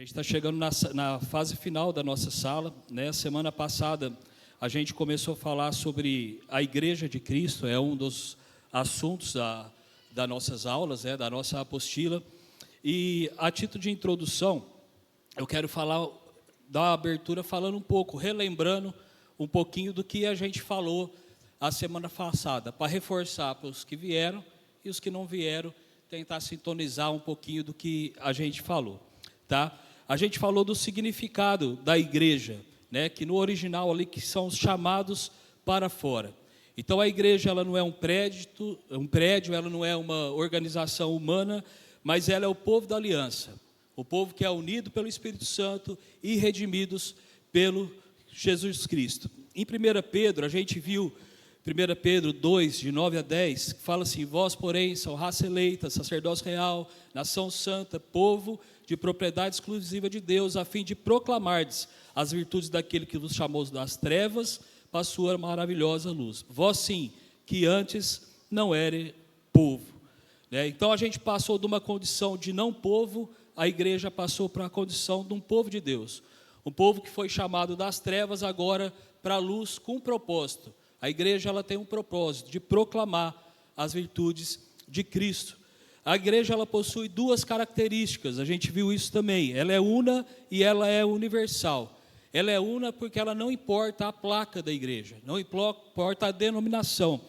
gente está chegando na fase final da nossa sala, né? Semana passada a gente começou a falar sobre a Igreja de Cristo, é um dos assuntos das nossas aulas, da nossa apostila. E a título de introdução, eu quero dar uma abertura falando um pouco, relembrando um pouquinho do que a gente falou a semana passada, para reforçar para os que vieram e os que não vieram, tentar sintonizar um pouquinho do que a gente falou. Tá? A gente falou do significado da igreja, né, que no original ali que são os chamados para fora. Então a igreja ela não é um prédio, ela não é uma organização humana, mas ela é o povo da aliança, o povo que é unido pelo Espírito Santo e redimidos pelo Jesus Cristo. Em 1 Pedro, a gente viu 1 Pedro 2, de 9 a 10, que fala assim: vós, porém, são raça eleita, sacerdócio real, nação santa, povo de propriedade exclusiva de Deus, a fim de proclamardes as virtudes daquele que vos chamou das trevas para a sua maravilhosa luz. Vós sim, que antes não eres povo. Então a gente passou de uma condição de não povo, a igreja passou para a condição de um povo de Deus. Um povo que foi chamado das trevas agora para a luz com um propósito. A igreja ela tem um propósito de proclamar as virtudes de Cristo. A igreja ela possui duas características, a gente viu isso também. Ela é una e ela é universal. Ela é una porque ela não importa a placa da igreja, não importa a denominação.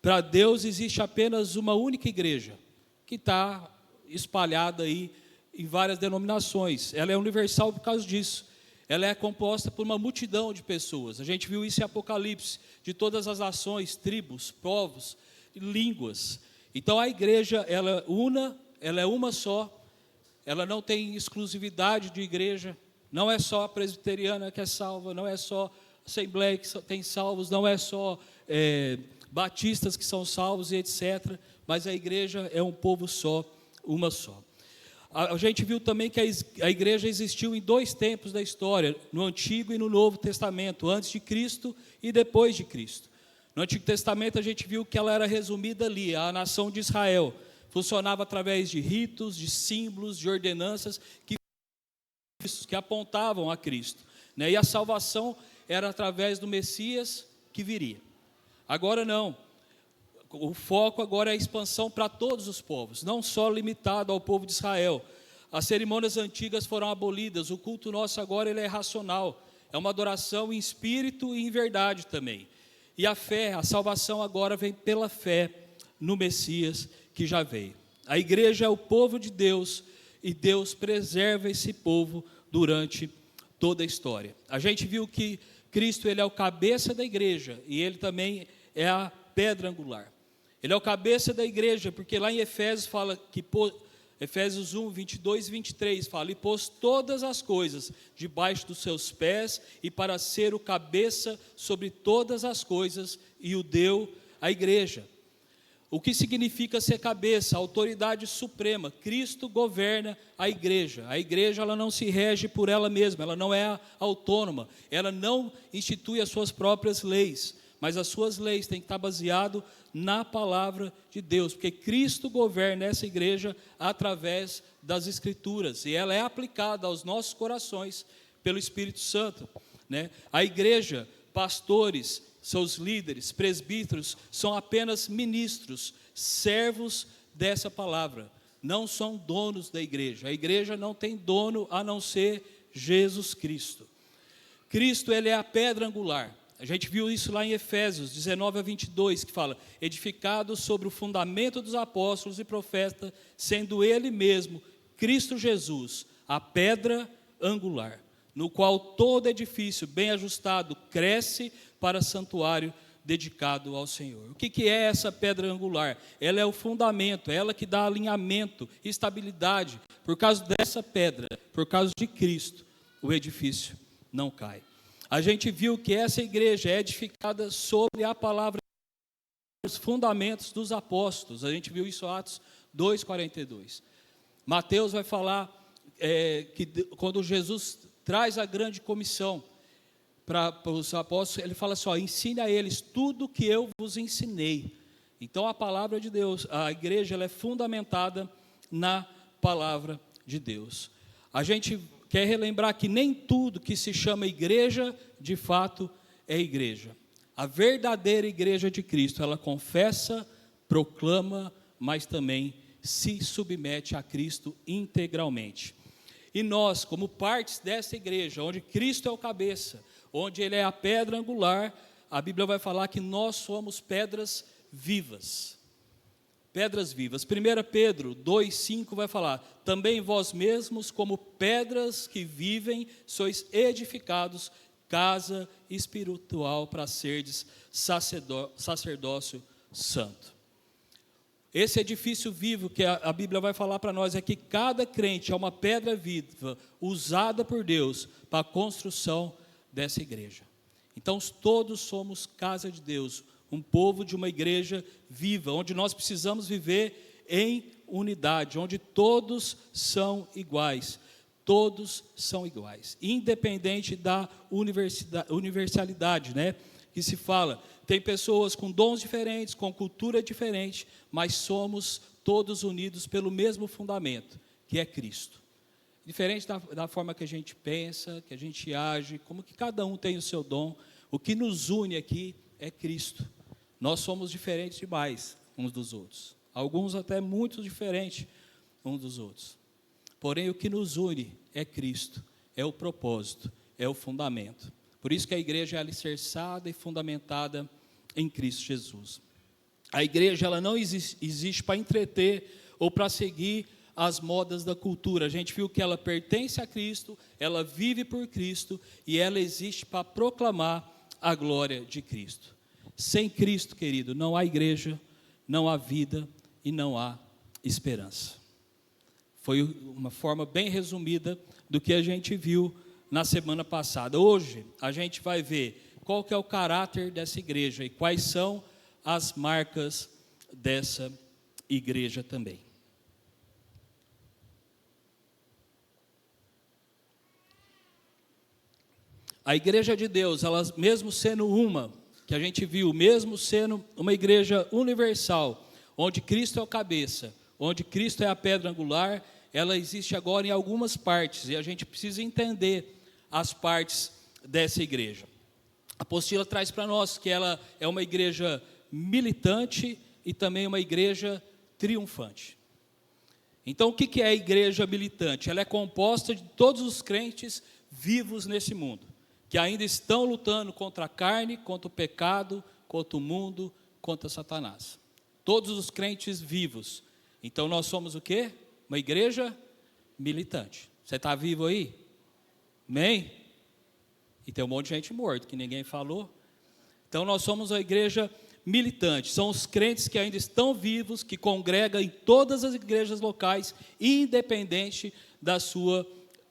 Para Deus existe apenas uma única igreja, que está espalhada aí em várias denominações. Ela é universal por causa disso. Ela é composta por uma multidão de pessoas. A gente viu isso em Apocalipse, de todas as nações, tribos, povos, línguas. Então a igreja, ela é uma só, ela não tem exclusividade de igreja, não é só a presbiteriana que é salva, não é só a Assembleia que tem salvos, não é só batistas que são salvos e etc. Mas a igreja é um povo só, uma só. A gente viu também que a igreja existiu em dois tempos da história, no Antigo e no Novo Testamento, antes de Cristo e depois de Cristo. No Antigo Testamento a gente viu que ela era resumida ali, a nação de Israel. Funcionava através de ritos, de símbolos, de ordenanças que apontavam a Cristo. E a salvação era através do Messias que viria. Agora não. O foco agora é a expansão para todos os povos, não só limitado ao povo de Israel. As cerimônias antigas foram abolidas, o culto nosso agora ele é racional, é uma adoração em espírito e em verdade também. E a fé, a salvação agora vem pela fé no Messias que já veio. A igreja é o povo de Deus e Deus preserva esse povo durante toda a história. A gente viu que Cristo ele é o cabeça da igreja e ele também é a pedra angular. Ele é o cabeça da igreja, porque lá em Efésios fala que Efésios 1, 22 e 23 fala: e pôs todas as coisas debaixo dos seus pés, e para ser o cabeça sobre todas as coisas, e o deu à igreja. O que significa ser cabeça? A autoridade suprema. Cristo governa a igreja. A igreja ela não se rege por ela mesma, ela não é autônoma, ela não institui as suas próprias leis, mas as suas leis têm que estar baseado na palavra de Deus, porque Cristo governa essa igreja através das Escrituras, e ela é aplicada aos nossos corações pelo Espírito Santo. A igreja, pastores, seus líderes, presbíteros, são apenas ministros, servos dessa palavra, não são donos da igreja. A igreja não tem dono a não ser Jesus Cristo. Cristo ele é a pedra angular. A gente viu isso lá em Efésios 19 a 22, que fala: edificado sobre o fundamento dos apóstolos e profetas, sendo ele mesmo, Cristo Jesus, a pedra angular, no qual todo edifício bem ajustado cresce para santuário dedicado ao Senhor. O que é essa pedra angular? Ela é o fundamento, é ela que dá alinhamento, estabilidade. Por causa dessa pedra, por causa de Cristo, o edifício não cai. A gente viu que essa igreja é edificada sobre a palavra, os fundamentos dos apóstolos. A gente viu isso em Atos 2:42. Mateus vai falar que quando Jesus traz a grande comissão para os apóstolos, ele fala assim: ensine a eles tudo o que eu vos ensinei. Então a palavra de Deus, a igreja ela é fundamentada na palavra de Deus. A gente quer relembrar que nem tudo que se chama igreja, de fato, é igreja. A verdadeira igreja de Cristo, ela confessa, proclama, mas também se submete a Cristo integralmente. E nós, como partes dessa igreja, onde Cristo é o cabeça, onde Ele é a pedra angular, a Bíblia vai falar que nós somos pedras vivas. Pedras vivas. 1 Pedro 2,5 vai falar: também vós mesmos, como pedras que vivem, sois edificados, casa espiritual para serdes sacerdócio santo. Esse edifício vivo que a Bíblia vai falar para nós é que cada crente é uma pedra viva, usada por Deus para a construção dessa igreja. Então todos somos casa de Deus, um povo de uma igreja viva, onde nós precisamos viver em unidade, onde todos são iguais. Todos são iguais, independente da universalidade, né? Que se fala, tem pessoas com dons diferentes, com cultura diferente, mas somos todos unidos pelo mesmo fundamento, que é Cristo. Diferente da forma que a gente pensa, que a gente age, como que cada um tem o seu dom, o que nos une aqui é Cristo. Nós somos diferentes demais uns dos outros, alguns até muito diferentes uns dos outros. Porém, o que nos une é Cristo, é o propósito, é o fundamento. Por isso que a igreja é alicerçada e fundamentada em Cristo Jesus. A igreja, ela não existe para entreter ou para seguir as modas da cultura. A gente viu que ela pertence a Cristo, ela vive por Cristo e ela existe para proclamar a glória de Cristo. Sem Cristo, querido, não há igreja, não há vida e não há esperança. Foi uma forma bem resumida do que a gente viu na semana passada. Hoje, a gente vai ver qual que é o caráter dessa igreja e quais são as marcas dessa igreja também. A igreja de Deus, ela mesmo sendo uma, que a gente viu, mesmo sendo uma igreja universal, onde Cristo é o cabeça, onde Cristo é a pedra angular, ela existe agora em algumas partes, e a gente precisa entender as partes dessa igreja. A apostila traz para nós que ela é uma igreja militante e também uma igreja triunfante. Então, o que é a igreja militante? Ela é composta de todos os crentes vivos nesse mundo, que ainda estão lutando contra a carne, contra o pecado, contra o mundo, contra Satanás. Todos os crentes vivos. Então, nós somos o quê? Uma igreja militante. Você está vivo aí? Amém? E tem um monte de gente morta, que ninguém falou. Então, nós somos a igreja militante. São os crentes que ainda estão vivos, que congregam em todas as igrejas locais, independente da sua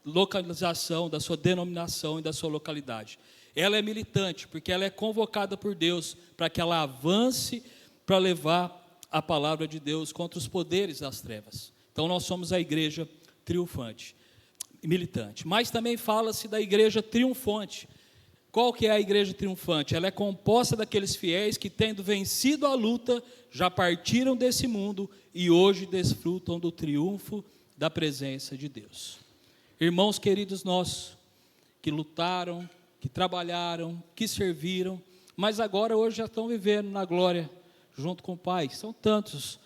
localização, da sua denominação e da sua localidade. Ela é militante, porque ela é convocada por Deus para que ela avance para levar a palavra de Deus contra os poderes das trevas. Então, nós somos a igreja triunfante, militante. Mas também fala-se da igreja triunfante. Qual que é a igreja triunfante? Ela é composta daqueles fiéis que, tendo vencido a luta, já partiram desse mundo e hoje desfrutam do triunfo da presença de Deus. Irmãos queridos nossos, que lutaram, que trabalharam, que serviram, mas agora hoje já estão vivendo na glória, junto com o Pai. São tantos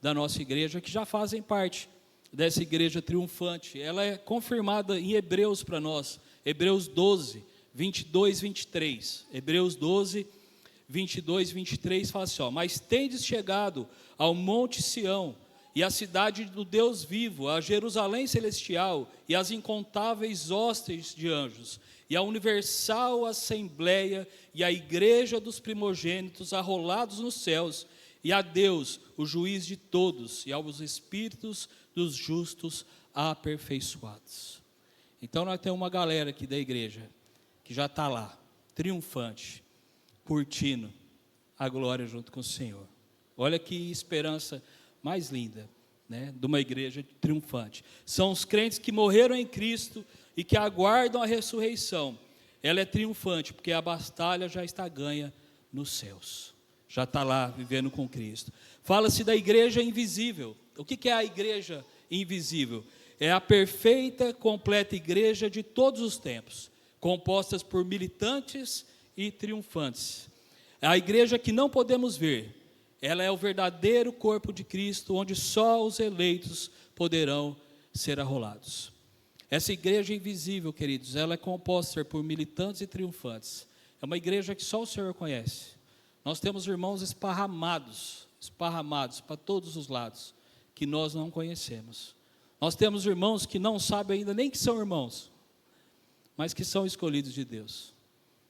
da nossa igreja que já fazem parte dessa igreja triunfante. Ela é confirmada em Hebreus para nós, Hebreus 12, 22, 23. Hebreus 12, 22, 23 fala assim, mas tendes chegado ao monte Sião, e a cidade do Deus vivo, a Jerusalém celestial, e as incontáveis hostes de anjos, e a universal assembleia, e a igreja dos primogênitos arrolados nos céus, e a Deus, o juiz de todos, e aos espíritos dos justos aperfeiçoados. Então nós temos uma galera aqui da igreja, que já está lá, triunfante, curtindo a glória junto com o Senhor. Olha que esperança mais linda, né, de uma igreja triunfante. São os crentes que morreram em Cristo e que aguardam a ressurreição. Ela é triunfante, porque a batalha já está ganha nos céus. Já está lá, vivendo com Cristo. Fala-se da igreja invisível. O que é a igreja invisível? é a perfeita, completa igreja de todos os tempos, compostas por militantes e triunfantes. É a igreja que não podemos ver, ela é o verdadeiro corpo de Cristo, onde só os eleitos poderão ser arrolados. Essa igreja invisível, queridos, ela é composta por militantes e triunfantes. É uma igreja que só o Senhor conhece. Nós temos irmãos esparramados para todos os lados, que nós não conhecemos. Nós temos irmãos que não sabem ainda nem que são irmãos, mas que são escolhidos de Deus.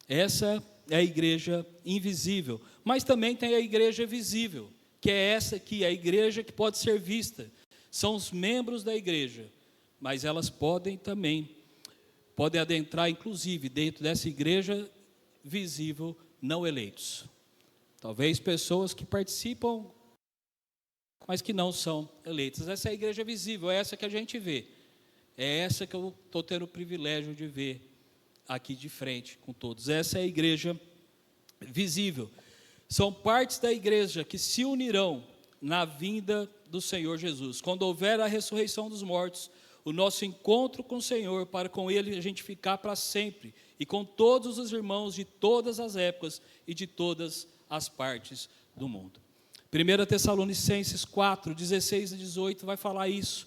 Essa é a igreja invisível, mas também tem a igreja visível, que é essa aqui, a igreja que pode ser vista. São os membros da igreja, mas elas podem adentrar, inclusive, dentro dessa igreja visível, não eleitos. Talvez pessoas que participam, mas que não são eleitas. Essa é a igreja visível, é essa que a gente vê. É essa que eu estou tendo o privilégio de ver aqui de frente com todos. Essa é a igreja visível. São partes da igreja que se unirão na vinda do Senhor Jesus. Quando houver a ressurreição dos mortos, o nosso encontro com o Senhor, para com Ele a gente ficar para sempre, e com todos os irmãos de todas as épocas e de todas as partes do mundo. 1 Tessalonicenses 4, 16 a 18 vai falar isso.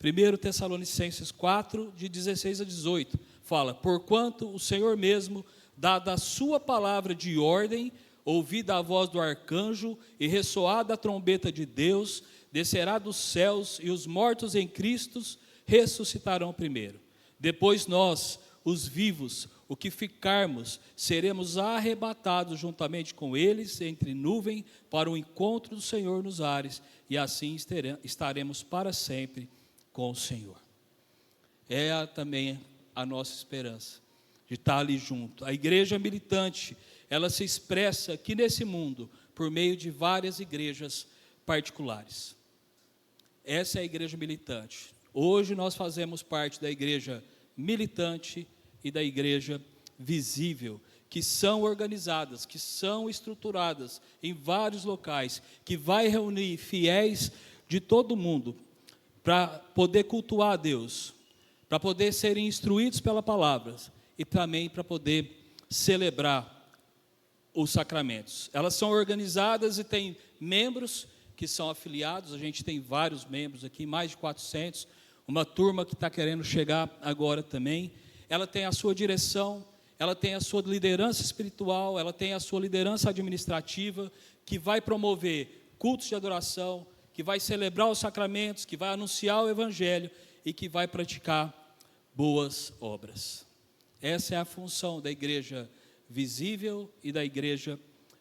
1 Tessalonicenses 4, de 16 a 18, fala: porquanto o Senhor mesmo, dada a sua palavra de ordem, ouvida a voz do arcanjo e ressoada a trombeta de Deus, descerá dos céus, e os mortos em Cristo ressuscitarão primeiro. Depois nós, os vivos, o que ficarmos, seremos arrebatados juntamente com eles entre nuvem para o encontro do Senhor nos ares, e assim estaremos para sempre com o Senhor. É também a nossa esperança de estar ali junto. A igreja militante, ela se expressa aqui nesse mundo por meio de várias igrejas particulares. Essa é a igreja militante. Hoje nós fazemos parte da igreja militante e da igreja visível, que são organizadas, que são estruturadas em vários locais, que vai reunir fiéis de todo mundo para poder cultuar a Deus, para poder serem instruídos pela palavra e também para poder celebrar os sacramentos. Elas são organizadas e tem membros que são afiliados. A gente tem vários membros aqui, mais de 400, uma turma que está querendo chegar agora também. Ela tem a sua direção, ela tem a sua liderança espiritual, ela tem a sua liderança administrativa, que vai promover cultos de adoração, que vai celebrar os sacramentos, que vai anunciar o evangelho e que vai praticar boas obras. Essa é a função da igreja visível e da igreja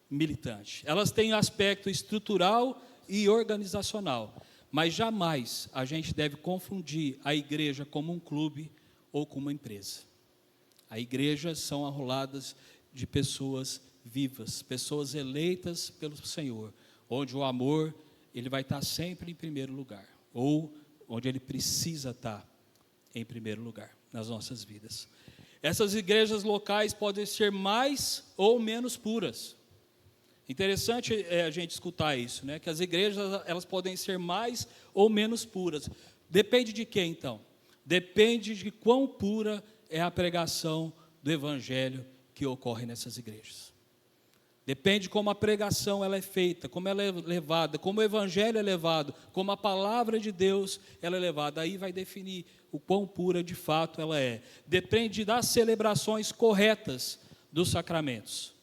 militante. Elas têm aspecto estrutural e organizacional, mas jamais a gente deve confundir a igreja como um clube ou como uma empresa. A igreja são arroladas de pessoas vivas, pessoas eleitas pelo Senhor, onde o amor ele vai estar sempre em primeiro lugar, ou onde ele precisa estar em primeiro lugar nas nossas vidas. Essas igrejas locais podem ser mais ou menos puras. Interessante a gente escutar isso, né? Que as igrejas elas podem ser mais ou menos puras. Depende de quê, então? Depende de quão pura é a pregação do evangelho que ocorre nessas igrejas. Depende de como a pregação ela é feita, como ela é levada, como o evangelho é levado, como a palavra de Deus ela é levada. Aí vai definir o quão pura de fato ela é. Depende das celebrações corretas dos sacramentos.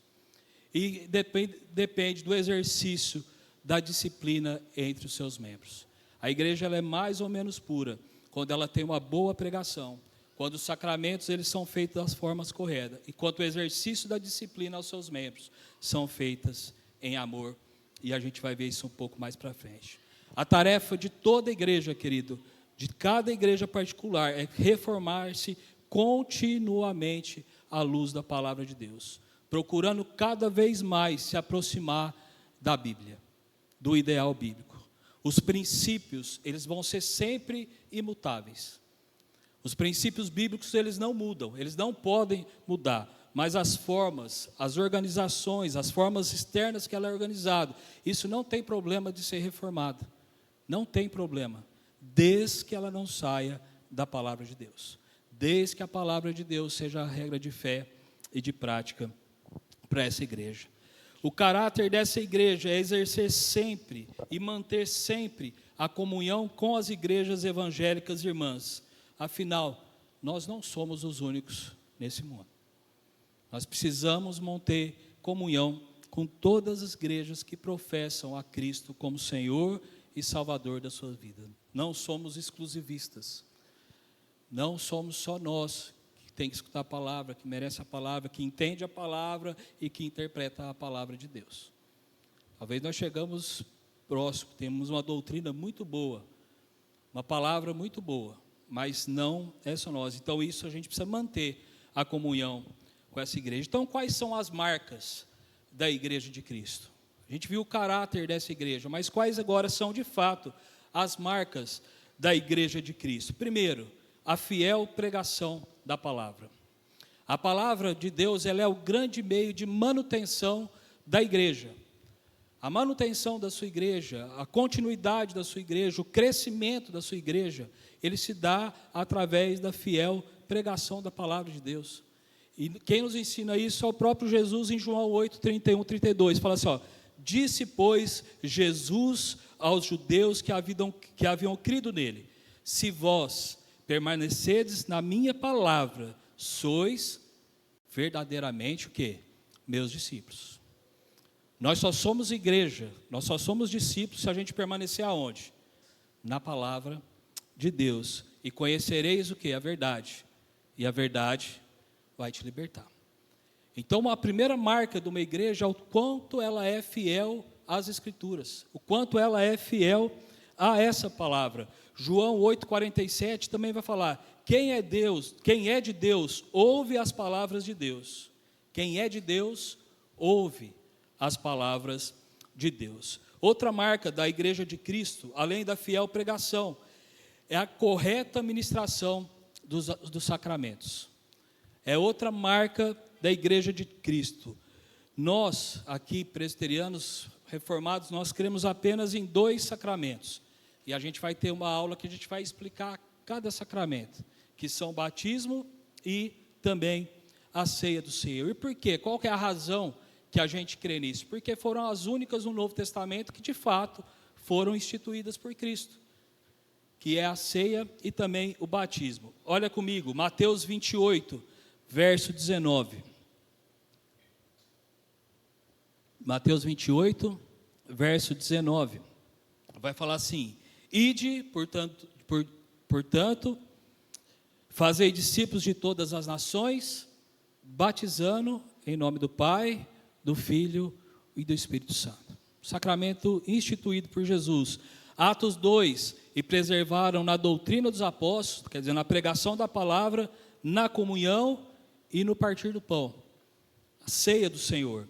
E depende do exercício da disciplina entre os seus membros. A igreja ela é mais ou menos pura quando ela tem uma boa pregação, quando os sacramentos eles são feitos das formas corretas, e quando o exercício da disciplina aos seus membros são feitas em amor, e a gente vai ver isso um pouco mais para frente. A tarefa de toda igreja, querido, de cada igreja particular, é reformar-se continuamente à luz da palavra de Deus, procurando cada vez mais se aproximar da Bíblia, do ideal bíblico. Os princípios, eles vão ser sempre imutáveis. Os princípios bíblicos, eles não mudam, eles não podem mudar, mas as formas, as organizações, as formas externas que ela é organizada, isso não tem problema de ser reformado, não tem problema, desde que ela não saia da palavra de Deus, desde que a palavra de Deus seja a regra de fé e de prática para essa igreja. O caráter dessa igreja é exercer sempre e manter sempre a comunhão com as igrejas evangélicas irmãs. Afinal, nós não somos os únicos nesse mundo. Nós precisamos manter comunhão com todas as igrejas que professam a Cristo como Senhor e Salvador da sua vida. Não somos exclusivistas. Não somos só nós que tem que escutar a palavra, que merece a palavra, que entende a palavra e que interpreta a palavra de Deus. Talvez nós chegamos próximo, temos uma doutrina muito boa, uma palavra muito boa, mas não é só nós. Então isso a gente precisa manter a comunhão com essa igreja. Então quais são as marcas da igreja de Cristo? A gente viu o caráter dessa igreja, mas quais agora são de fato as marcas da igreja de Cristo? Primeiro, a fiel pregação da palavra. A palavra de Deus, ela é o grande meio de manutenção da igreja. A manutenção da sua igreja, a continuidade da sua igreja, o crescimento da sua igreja, ele se dá através da fiel pregação da palavra de Deus. E quem nos ensina isso é o próprio Jesus em João 8, 31, 32. Fala assim, disse, pois, Jesus aos judeus que haviam crido nele: se vós permanecedes na minha palavra, sois verdadeiramente o quê? Meus discípulos. Nós só somos igreja, nós só somos discípulos se a gente permanecer aonde? Na palavra de Deus. E conhecereis o quê? A verdade. E a verdade vai te libertar. Então, a primeira marca de uma igreja é o quanto ela é fiel às Escrituras, o quanto ela é fiel a essa palavra. João 8,47 também vai falar: quem é de Deus, ouve as palavras de Deus. Quem é de Deus, ouve as palavras de Deus. Outra marca da igreja de Cristo, além da fiel pregação, é a correta ministração dos sacramentos. É outra marca da igreja de Cristo. Nós, aqui, presbiterianos reformados, nós cremos apenas em 2 sacramentos. E a gente vai ter uma aula que a gente vai explicar cada sacramento, que são o batismo e também a ceia do Senhor. E por quê? Qual que é a razão que a gente crê nisso? Porque foram as únicas no Novo Testamento que, de fato, foram instituídas por Cristo, que é a ceia e também o batismo. Olha comigo, Mateus 28, verso 19. Mateus 28, verso 19. Vai falar assim: ide, portanto, fazei discípulos de todas as nações, batizando em nome do Pai, do Filho e do Espírito Santo. Sacramento instituído por Jesus. Atos 2, e preservaram na doutrina dos apóstolos, quer dizer, na pregação da palavra, na comunhão e no partir do pão. A ceia do Senhor.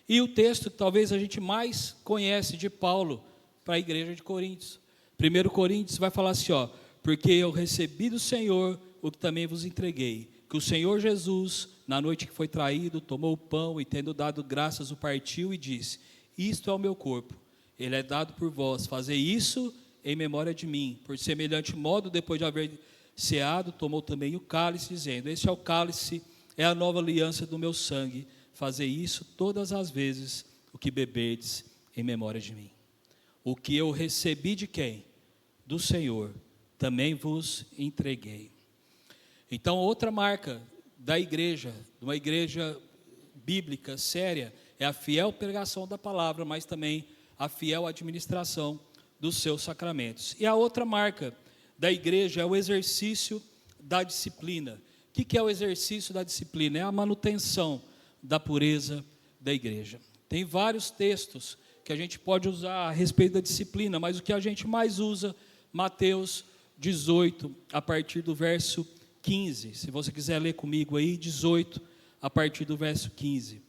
E o texto que talvez a gente mais conhece de Paulo para a igreja de Coríntios. 1 Coríntios vai falar assim, porque eu recebi do Senhor o que também vos entreguei, que o Senhor Jesus, na noite que foi traído, tomou o pão e, tendo dado graças, o partiu e disse: isto é o meu corpo, ele é dado por vós, fazei isso em memória de mim. Por semelhante modo, depois de haver ceado, tomou também o cálice, dizendo: este é o cálice, é a nova aliança do meu sangue, fazei isso todas as vezes o que beberdes em memória de mim. O que eu recebi de quem? Do Senhor, também vos entreguei. Então, outra marca da igreja, de uma igreja bíblica séria, é a fiel pregação da palavra, mas também a fiel administração dos seus sacramentos. E a outra marca da igreja é o exercício da disciplina. O que é o exercício da disciplina? É a manutenção da pureza da igreja. Tem vários textos que a gente pode usar a respeito da disciplina, mas o que a gente mais usa, Mateus 18, a partir do verso 15. Se você quiser ler comigo aí, 18, a partir do verso 15.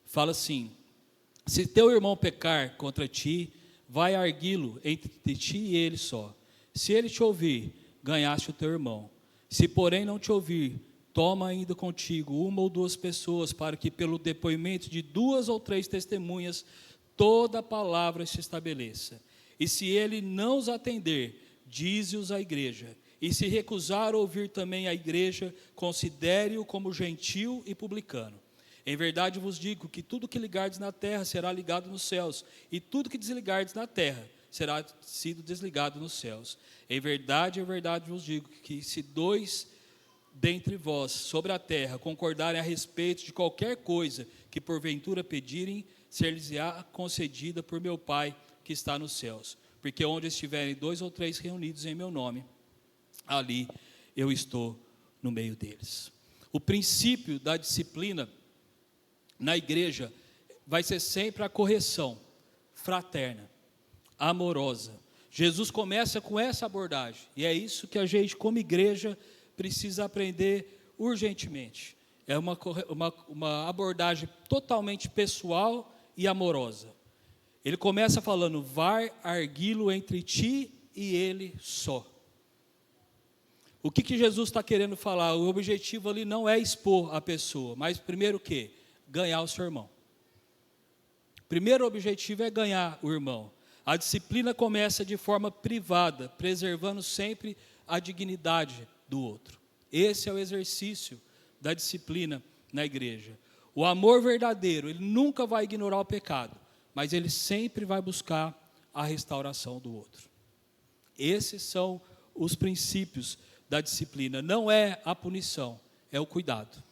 Fala assim: se teu irmão pecar contra ti, vai arguí-lo entre ti e ele só. Se ele te ouvir, ganhaste o teu irmão. Se porém não te ouvir, toma ainda contigo 1 ou 2 pessoas, para que pelo depoimento de 2 ou 3 testemunhas, toda a palavra se estabeleça. E se ele não os atender, dize-os à igreja. e se recusar a ouvir também a igreja, considere-o como gentio e publicano. Em verdade vos digo que tudo que ligardes na terra será ligado nos céus, e tudo que desligardes na terra será sido desligado nos céus. Em verdade vos digo que se dois dentre vós sobre a terra concordarem a respeito de qualquer coisa que porventura pedirem, ser-lhes-á concedida por meu Pai que está nos céus. Porque onde estiverem 2 ou 3 reunidos em meu nome, ali eu estou no meio deles. O princípio da disciplina na igreja vai ser sempre a correção fraterna, amorosa. Jesus começa com essa abordagem, e é isso que a gente, como igreja, precisa aprender urgentemente. É uma abordagem totalmente pessoal e amorosa. Ele começa falando: vai arguí-lo entre ti e ele só. O que Jesus está querendo falar? O objetivo ali não é expor a pessoa, mas primeiro o quê? Ganhar o seu irmão. O primeiro objetivo é ganhar o irmão. A disciplina começa de forma privada, preservando sempre a dignidade do outro. Esse é o exercício da disciplina na igreja. O amor verdadeiro, ele nunca vai ignorar o pecado, mas ele sempre vai buscar a restauração do outro. Esses são os princípios da disciplina. Não é a punição, é o cuidado.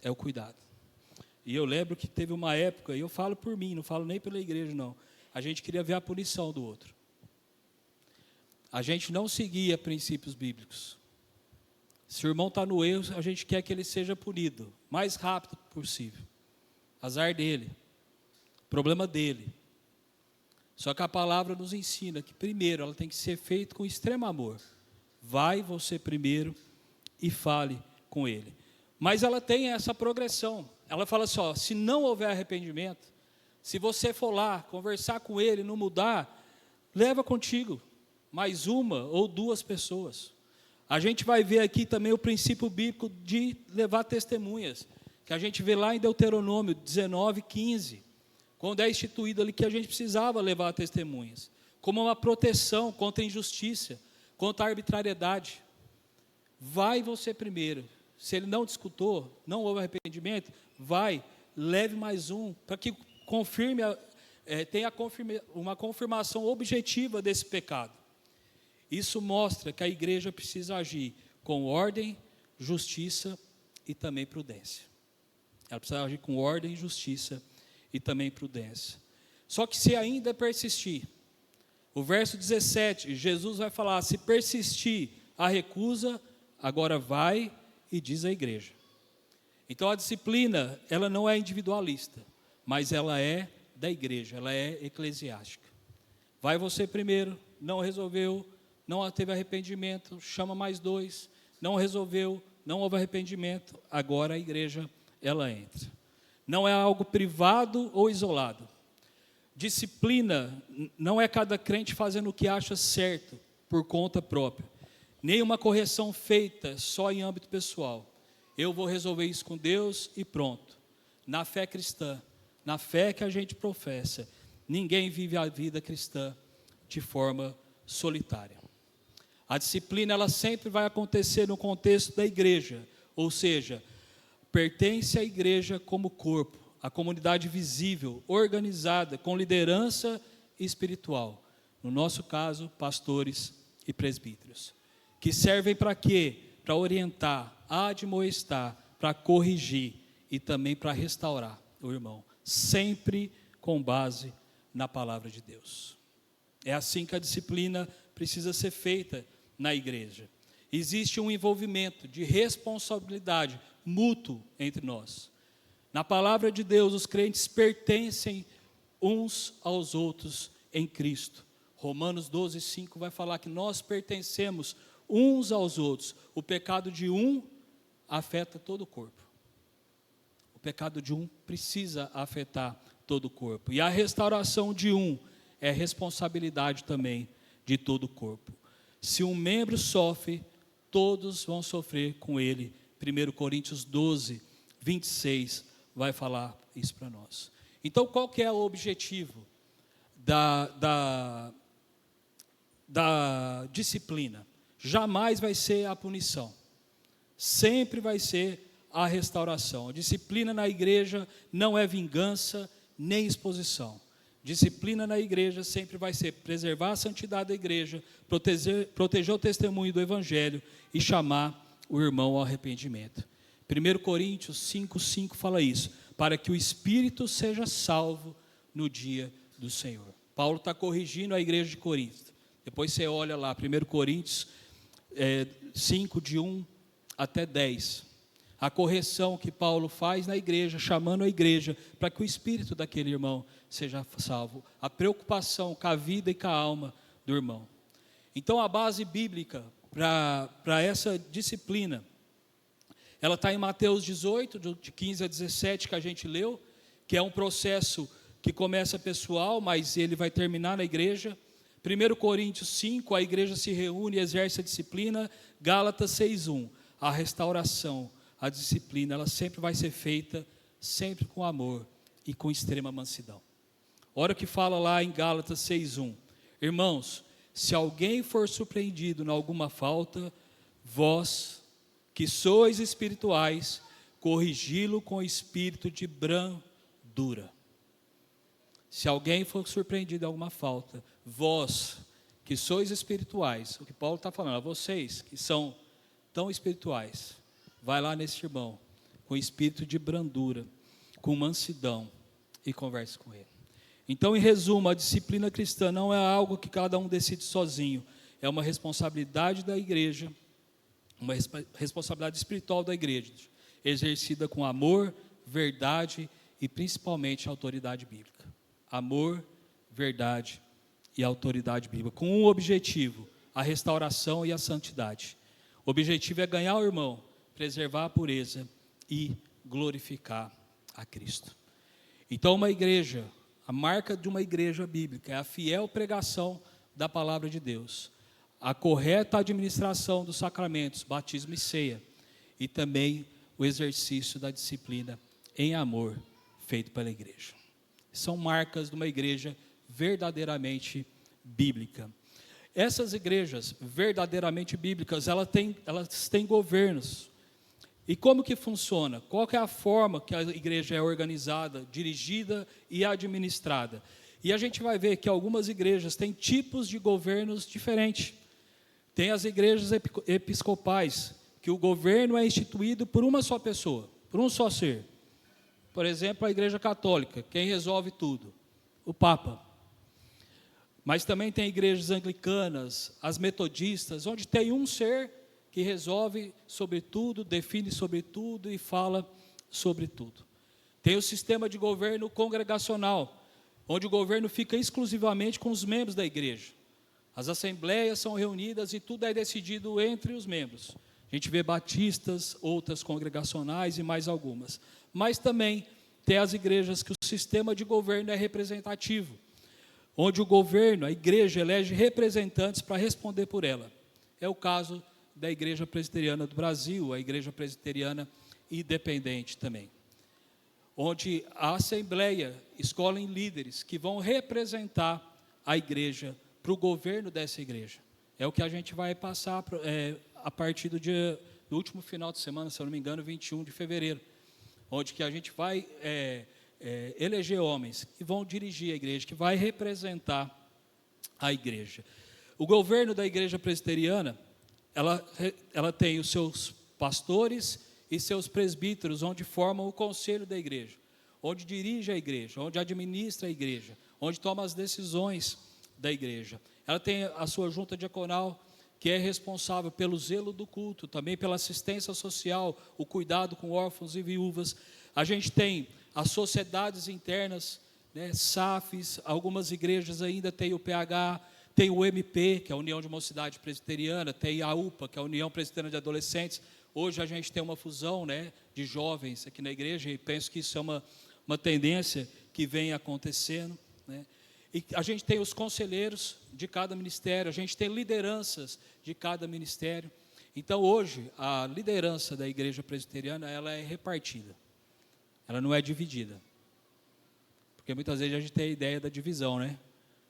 É o cuidado. E eu lembro que teve uma época, e eu falo por mim, não falo nem pela igreja não, a gente queria ver a punição do outro. A gente não seguia princípios bíblicos. Se o irmão está no erro, a gente quer que ele seja punido o mais rápido possível. Azar dele, problema dele. Só que a palavra nos ensina que primeiro ela tem que ser feita com extremo amor. Vai você primeiro e fale com ele. Mas ela tem essa progressão. Ela fala assim, ó, se não houver arrependimento, se você for lá conversar com ele e não mudar, leva contigo mais uma ou 2 pessoas. A gente vai ver aqui também o princípio bíblico de levar testemunhas, que a gente vê lá em Deuteronômio 19:15, quando é instituído ali que a gente precisava levar testemunhas, como uma proteção contra a injustiça, contra a arbitrariedade. Vai você primeiro. Se ele não te escutou, não houve arrependimento, vai, leve mais um, para que confirme, tenha uma confirmação objetiva desse pecado. Isso mostra que a igreja precisa agir com ordem, justiça e também prudência. Ela precisa agir com ordem, justiça e também prudência. Só que se ainda persistir, o verso 17, Jesus vai falar, se persistir a recusa, agora vai e diz à igreja. Então a disciplina, ela não é individualista, mas ela é da igreja, ela é eclesiástica. Vai você primeiro, não resolveu, não teve arrependimento, chama mais 2, não resolveu, não houve arrependimento, agora a igreja, ela entra. Não é algo privado ou isolado. Disciplina não é cada crente fazendo o que acha certo, por conta própria. Nem uma correção feita só em âmbito pessoal. Eu vou resolver isso com Deus e pronto. Na fé cristã, na fé que a gente professa, ninguém vive a vida cristã de forma solitária. A disciplina, ela sempre vai acontecer no contexto da igreja, ou seja, pertence à igreja como corpo, a comunidade visível, organizada, com liderança espiritual. No nosso caso, pastores e presbíteros. Que servem para quê? Para orientar, admoestar, para corrigir e também para restaurar o irmão. Sempre com base na palavra de Deus. É assim que a disciplina precisa ser feita na igreja. Existe um envolvimento de responsabilidade mútuo entre nós. Na palavra de Deus, os crentes pertencem uns aos outros em Cristo. Romanos 12:5 vai falar que nós pertencemos uns aos outros. O pecado de um afeta todo o corpo. O pecado de um precisa afetar todo o corpo. E a restauração de um é responsabilidade também de todo o corpo. Se um membro sofre, todos vão sofrer com ele. 1 Coríntios 12:26 vai falar isso para nós. Então, qual que é o objetivo da disciplina? jamais vai ser a punição, sempre vai ser a restauração. A disciplina na igreja não é vingança nem exposição. Disciplina na igreja sempre vai ser preservar a santidade da igreja, proteger o testemunho do evangelho e chamar o irmão ao arrependimento. 1 Coríntios 5,5 fala isso, para que o espírito seja salvo no dia do Senhor. Paulo está corrigindo a igreja de Corinto. Depois você olha lá, 1 Coríntios 5, de 1 até 10. A correção que Paulo faz na igreja, chamando a igreja para que o espírito daquele irmão seja salvo. A preocupação com a vida e com a alma do irmão. Então a base bíblica para essa disciplina, ela está em Mateus 18, de 15 a 17, que a gente leu, que é um processo que começa pessoal, mas ele vai terminar na igreja. 1 Coríntios 5, a igreja se reúne e exerce a disciplina. Gálatas 6:1, a restauração, a disciplina, ela sempre vai ser feita, sempre com amor e com extrema mansidão. Olha o que fala lá em Gálatas 6:1. Irmãos, se alguém for surpreendido em alguma falta, vós, que sois espirituais, corrigi-lo com espírito de brandura. Se alguém for surpreendido em alguma falta, vós, que sois espirituais, o que Paulo está falando, a vocês que são tão espirituais, vai lá nesse irmão, com espírito de brandura, com mansidão, e converse com ele. Então, em resumo, a disciplina cristã não é algo que cada um decide sozinho, é uma responsabilidade da igreja, uma responsabilidade espiritual da igreja, exercida com amor, verdade e principalmente autoridade bíblica. Amor, verdade e autoridade bíblica, com um objetivo, a restauração e a santidade. O objetivo é ganhar o irmão, preservar a pureza e glorificar a Cristo. Então, uma igreja, a marca de uma igreja bíblica é a fiel pregação da palavra de Deus, a correta administração dos sacramentos, batismo e ceia, e também o exercício da disciplina em amor feito pela igreja. São marcas de uma igreja verdadeiramente bíblica. Essas igrejas verdadeiramente bíblicas, elas têm governos. E como que funciona? Qual que é a forma que a igreja é organizada, dirigida e administrada? E a gente vai ver que algumas igrejas têm tipos de governos diferentes. Tem as igrejas episcopais, que o governo é instituído por uma só pessoa, por um só ser. Por exemplo, a igreja católica, quem resolve tudo? O Papa. Mas também tem igrejas anglicanas, as metodistas, onde tem um ser que resolve sobre tudo, define sobre tudo e fala sobre tudo. Tem o sistema de governo congregacional, onde o governo fica exclusivamente com os membros da igreja. As assembleias são reunidas e tudo é decidido entre os membros. A gente vê batistas, outras congregacionais e mais algumas. Mas também tem as igrejas que o sistema de governo é representativo, onde o governo, a igreja, elege representantes para responder por ela. É o caso da Igreja Presbiteriana do Brasil, a Igreja Presbiteriana Independente também, onde a Assembleia escolhe líderes que vão representar a igreja para o governo dessa igreja. É o que a gente vai passar a partir do último final de semana, se eu não me engano, 21 de fevereiro, onde que a gente vai eleger homens que vão dirigir a igreja, que vai representar a igreja. O governo da Igreja Presbiteriana, ela tem os seus pastores e seus presbíteros, onde formam o conselho da igreja, onde dirige a igreja, onde administra a igreja, onde toma as decisões da igreja. Ela tem a sua junta diaconal, que é responsável pelo zelo do culto, também pela assistência social, o cuidado com órfãos e viúvas. A gente tem as sociedades internas, né, SAFs, algumas igrejas ainda têm o PH, tem o MP, que é a União de Mocidade Presbiteriana, tem a UPA, que é a União Presbiteriana de Adolescentes. Hoje a gente tem uma fusão, né, de jovens aqui na igreja, e penso que isso é uma tendência que vem acontecendo, né? E a gente tem os conselheiros de cada ministério, a gente tem lideranças de cada ministério. Então, hoje, a liderança da igreja presbiteriana, ela é repartida, ela não é dividida. Porque muitas vezes a gente tem a ideia da divisão, né?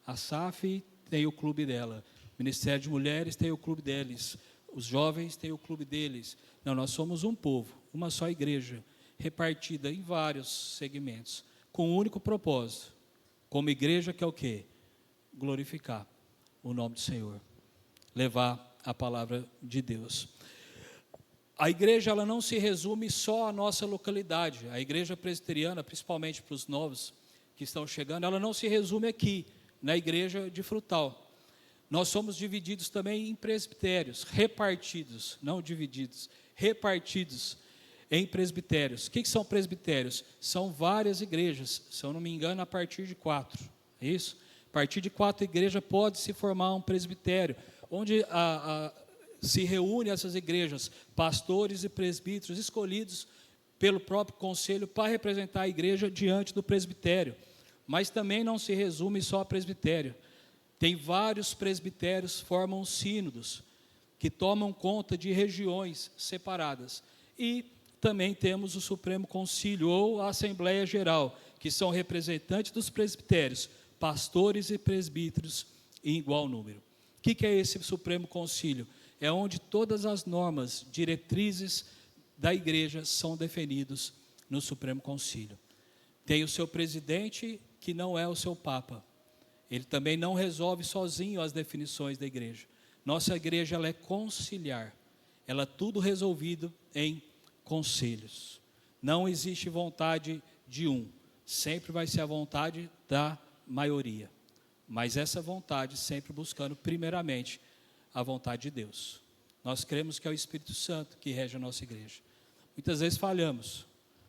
A SAF tem o clube dela, O Ministério de Mulheres tem o clube deles. Os jovens têm o clube deles. Não, nós somos um povo, uma só igreja, repartida em vários segmentos, com um único propósito. Como igreja que é o quê? Glorificar o nome do Senhor. Levar a palavra de Deus. A igreja, ela não se resume só à nossa localidade. A igreja presbiteriana, principalmente para os novos que estão chegando, ela não se resume aqui, na igreja de Frutal. Nós somos divididos também em presbitérios, repartidos, não divididos, repartidos em presbitérios. O que são presbitérios? São várias igrejas, se eu não me engano, a partir de 4, é isso? A partir de 4 igrejas pode se formar um presbitério, onde se reúnem essas igrejas, pastores e presbíteros escolhidos pelo próprio conselho para representar a igreja diante do presbitério. Mas também não se resume só a presbitério. Tem vários presbitérios, formam sínodos, que tomam conta de regiões separadas. E também temos o Supremo Concílio, ou a Assembleia Geral, que são representantes dos presbitérios, pastores e presbíteros em igual número. O que é esse Supremo Concílio? É onde todas as normas, diretrizes da igreja são definidos no Supremo Concílio. Tem o seu presidente, que não é o seu Papa. Ele também não resolve sozinho as definições da igreja. Nossa igreja, ela é conciliar. Ela é tudo resolvido em conselhos. Não existe vontade de um. Sempre vai ser a vontade da maioria. Mas essa vontade sempre buscando primeiramente a vontade de Deus. Nós cremos que é o Espírito Santo que rege a nossa igreja. Muitas vezes falhamos.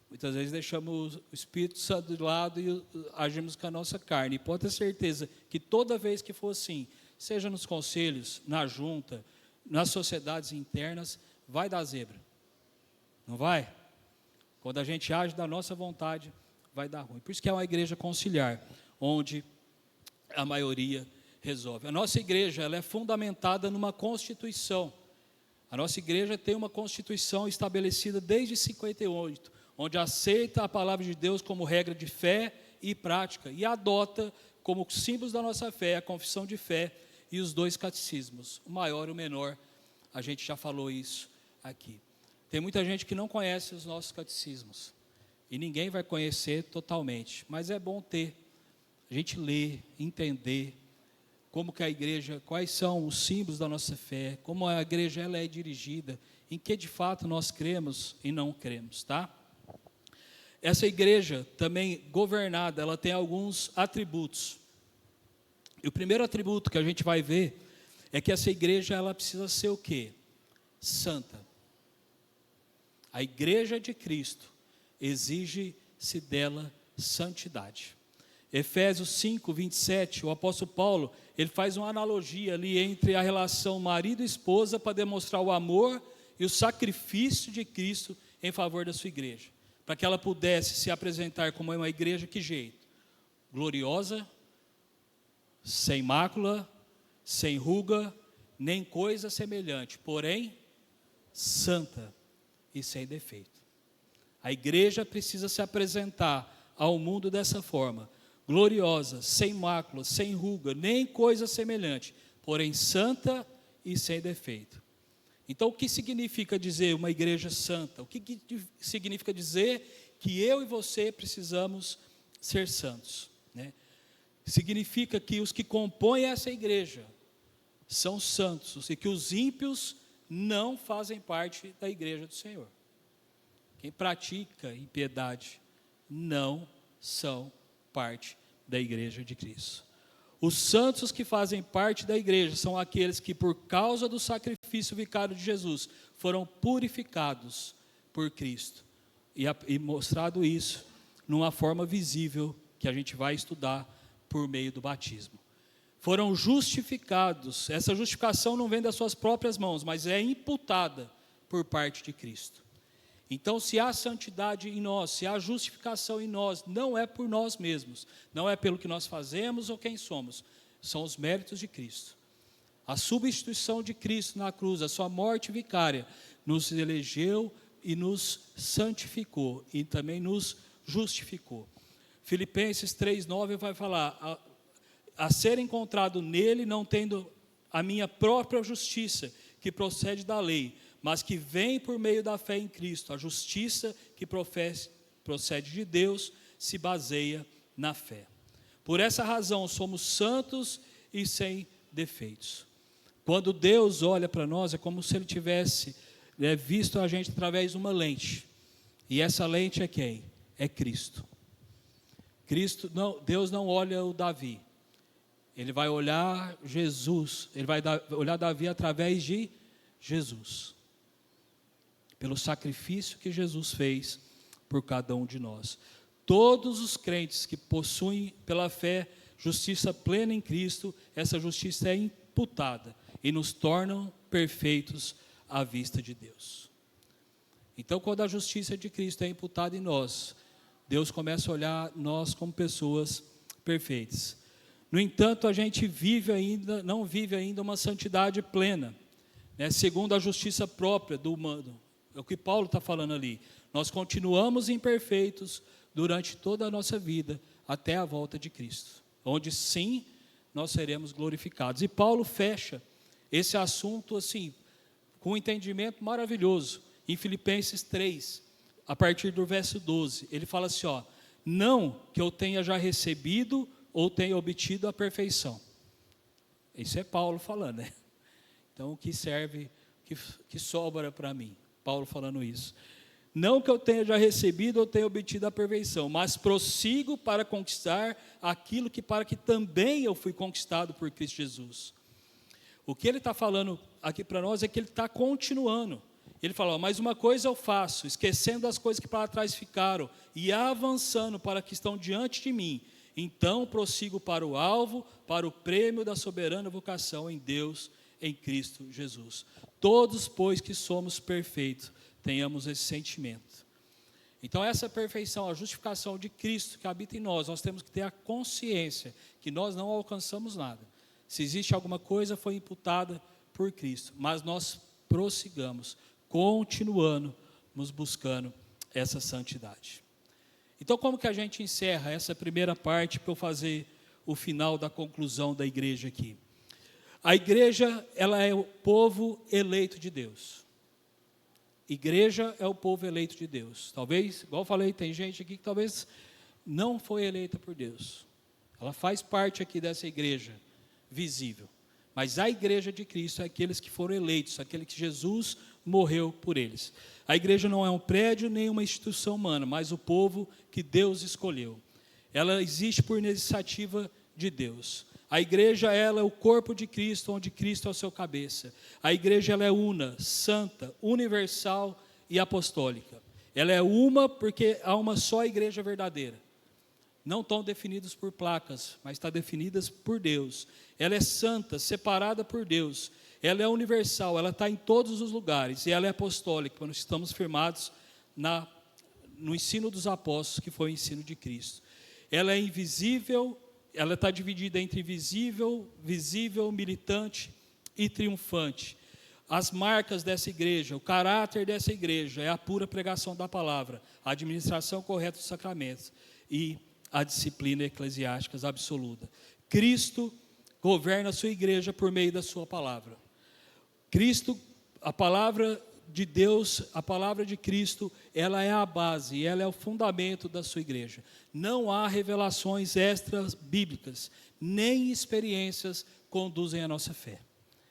Muitas vezes deixamos o Espírito Santo de lado e agimos com a nossa carne. E pode ter certeza que toda vez que for assim, seja nos conselhos, na junta, nas sociedades internas, vai dar zebra. Não vai? Quando a gente age da nossa vontade, vai dar ruim. Por isso que é uma igreja conciliar, onde a maioria resolve. A nossa igreja, ela é fundamentada numa Constituição. A nossa igreja tem uma Constituição estabelecida desde 58, onde aceita a palavra de Deus como regra de fé e prática, e adota como símbolos da nossa fé a confissão de fé e os 2 catecismos, o maior e o menor. A gente já falou isso aqui. Tem muita gente que não conhece os nossos catecismos, e ninguém vai conhecer totalmente, mas é bom ter, a gente ler, entender como que a igreja, quais são os símbolos da nossa fé, como a igreja ela é dirigida, em que de fato nós cremos e não cremos, tá? Essa igreja também governada, ela tem alguns atributos. E o primeiro atributo que a gente vai ver é que essa igreja ela precisa ser o quê? Santa. A igreja de Cristo exige-se dela santidade. Efésios 5, 27, o apóstolo Paulo, ele faz uma analogia ali entre a relação marido e esposa para demonstrar o amor e o sacrifício de Cristo em favor da sua igreja. Para que ela pudesse se apresentar como uma igreja, que jeito? Gloriosa, sem mácula, sem ruga, nem coisa semelhante, porém, santa e sem defeito. A igreja precisa se apresentar ao mundo dessa forma, gloriosa, sem mácula, sem ruga, nem coisa semelhante, porém santa e sem defeito. Então, o que significa dizer uma igreja santa? O que significa dizer que eu e você precisamos ser santos, né? Significa que os que compõem essa igreja são santos, e que os ímpios não fazem parte da igreja do Senhor. Quem pratica impiedade não são parte da igreja de Cristo. Os santos que fazem parte da igreja são aqueles que, por causa do sacrifício vicário de Jesus, foram purificados por Cristo. E mostrado isso numa forma visível, que a gente vai estudar por meio do batismo. Foram justificados. Essa justificação não vem das suas próprias mãos, mas é imputada por parte de Cristo. Então, se há santidade em nós, se há justificação em nós, não é por nós mesmos, não é pelo que nós fazemos ou quem somos, são os méritos de Cristo. A substituição de Cristo na cruz, a sua morte vicária, nos elegeu e nos santificou, e também nos justificou. Filipenses 3,9 vai falar, a ser encontrado nele, não tendo a minha própria justiça, que procede da lei, mas que vem por meio da fé em Cristo. A justiça que procede de Deus se baseia na fé. Por essa razão, somos santos e sem defeitos. Quando Deus olha para nós, é como se Ele tivesse visto a gente através de uma lente. E essa lente é quem? É Cristo. Deus não olha o Davi. Ele vai olhar Jesus. Ele vai olhar Davi através de Jesus. Pelo sacrifício que Jesus fez por cada um de nós. Todos os crentes que possuem pela fé justiça plena em Cristo, essa justiça é imputada e nos tornam perfeitos à vista de Deus. Então, quando a justiça de Cristo é imputada em nós, Deus começa a olhar nós como pessoas perfeitas. No entanto, a gente não vive ainda uma santidade plena, segundo a justiça própria do humano. É o que Paulo está falando ali. Nós continuamos imperfeitos durante toda a nossa vida, até a volta de Cristo, onde sim, nós seremos glorificados. E Paulo fecha esse assunto assim, com um entendimento maravilhoso, em Filipenses 3, a partir do verso 12, ele fala assim, não que eu tenha já recebido ou tenha obtido a perfeição. Isso é Paulo falando, né? Então, o que serve, que sobra para mim? Paulo falando isso. Não que eu tenha já recebido ou tenha obtido a perfeição, mas prossigo para conquistar aquilo para que também eu fui conquistado por Cristo Jesus. O que ele está falando aqui para nós é que ele está continuando. Ele fala, mas uma coisa eu faço, esquecendo as coisas que para trás ficaram e avançando para que estão diante de mim. Então prossigo para o alvo, para o prêmio da soberana vocação em Deus, em Cristo Jesus. Todos, pois, que somos perfeitos, tenhamos esse sentimento. Então essa perfeição, a justificação de Cristo que habita em nós temos que ter a consciência que nós não alcançamos nada. Se existe alguma coisa, foi imputada por Cristo, mas nós prossigamos, continuando, nos buscando essa santidade. Então, como que a gente encerra essa primeira parte para eu fazer o final da conclusão da igreja aqui? A igreja, ela é o povo eleito de Deus. Igreja é o povo eleito de Deus. Talvez, igual eu falei, tem gente aqui que talvez não foi eleita por Deus. Ela faz parte aqui dessa igreja visível. Mas a igreja de Cristo é aqueles que foram eleitos, aquele que Jesus morreu por eles. A igreja não é um prédio nem uma instituição humana, mas o povo que Deus escolheu. Ela existe por iniciativa de Deus. A igreja, ela é o corpo de Cristo, onde Cristo é o seu cabeça. A igreja, ela é una, santa, universal e apostólica. Ela é uma porque há uma só igreja verdadeira. Não estão definidas por placas, mas está definidas por Deus. Ela é santa, separada por Deus. Ela é universal, ela está em todos os lugares. E ela é apostólica, nós estamos firmados no ensino dos apóstolos, que foi o ensino de Cristo. Ela é invisível, ela está dividida entre visível, militante e triunfante. As marcas dessa igreja, o caráter dessa igreja é a pura pregação da palavra, a administração correta dos sacramentos e a disciplina eclesiástica absoluta. Cristo governa a sua igreja por meio da sua palavra. Cristo, a palavra de Deus, a palavra de Cristo, ela é a base, ela é o fundamento da sua igreja. Não há revelações extras bíblicas, nem experiências conduzem a nossa fé.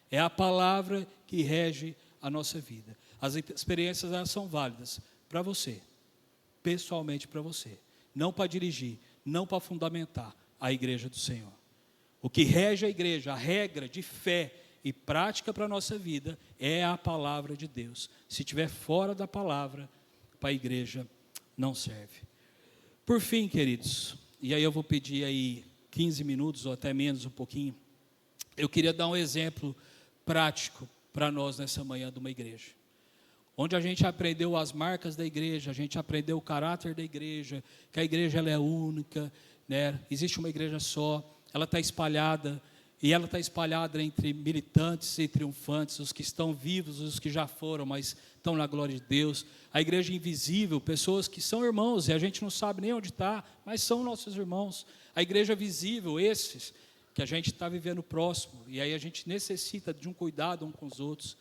É a palavra que rege a nossa vida. As experiências, elas são válidas para você, pessoalmente para você. Não para dirigir, não para fundamentar a igreja do Senhor. O que rege a igreja, a regra de fé e prática para a nossa vida é a palavra de Deus. Se estiver fora da palavra, para a igreja não serve. Por fim, queridos, e aí eu vou pedir aí 15 minutos ou até menos um pouquinho, eu queria dar um exemplo prático para nós nessa manhã de uma igreja. Onde a gente aprendeu as marcas da igreja, a gente aprendeu o caráter da igreja, que a igreja ela é única, né? Existe uma igreja só, ela está espalhada, e ela está espalhada entre militantes e triunfantes, os que estão vivos, os que já foram, mas estão na glória de Deus. A igreja invisível, pessoas que são irmãos, e a gente não sabe nem onde está, mas são nossos irmãos. A igreja visível, esses que a gente está vivendo próximo, e aí a gente necessita de um cuidado uns com os outros.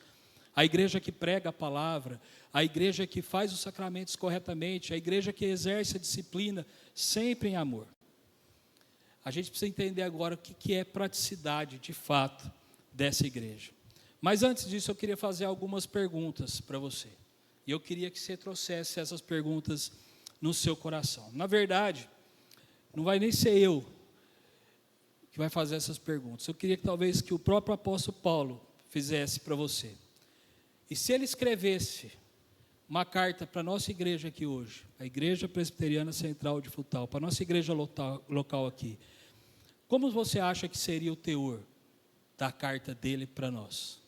A igreja que prega a palavra, a igreja que faz os sacramentos corretamente, a igreja que exerce a disciplina sempre em amor. A gente precisa entender agora o que é praticidade, de fato, dessa igreja. Mas antes disso, eu queria fazer algumas perguntas para você. E eu queria que você trouxesse essas perguntas no seu coração. Na verdade, não vai nem ser eu que vai fazer essas perguntas. Eu queria que talvez que o próprio apóstolo Paulo fizesse para você. E se ele escrevesse uma carta para a nossa igreja aqui hoje, a Igreja Presbiteriana Central de Futal, para a nossa igreja local aqui, como você acha que seria o teor da carta dele para nós?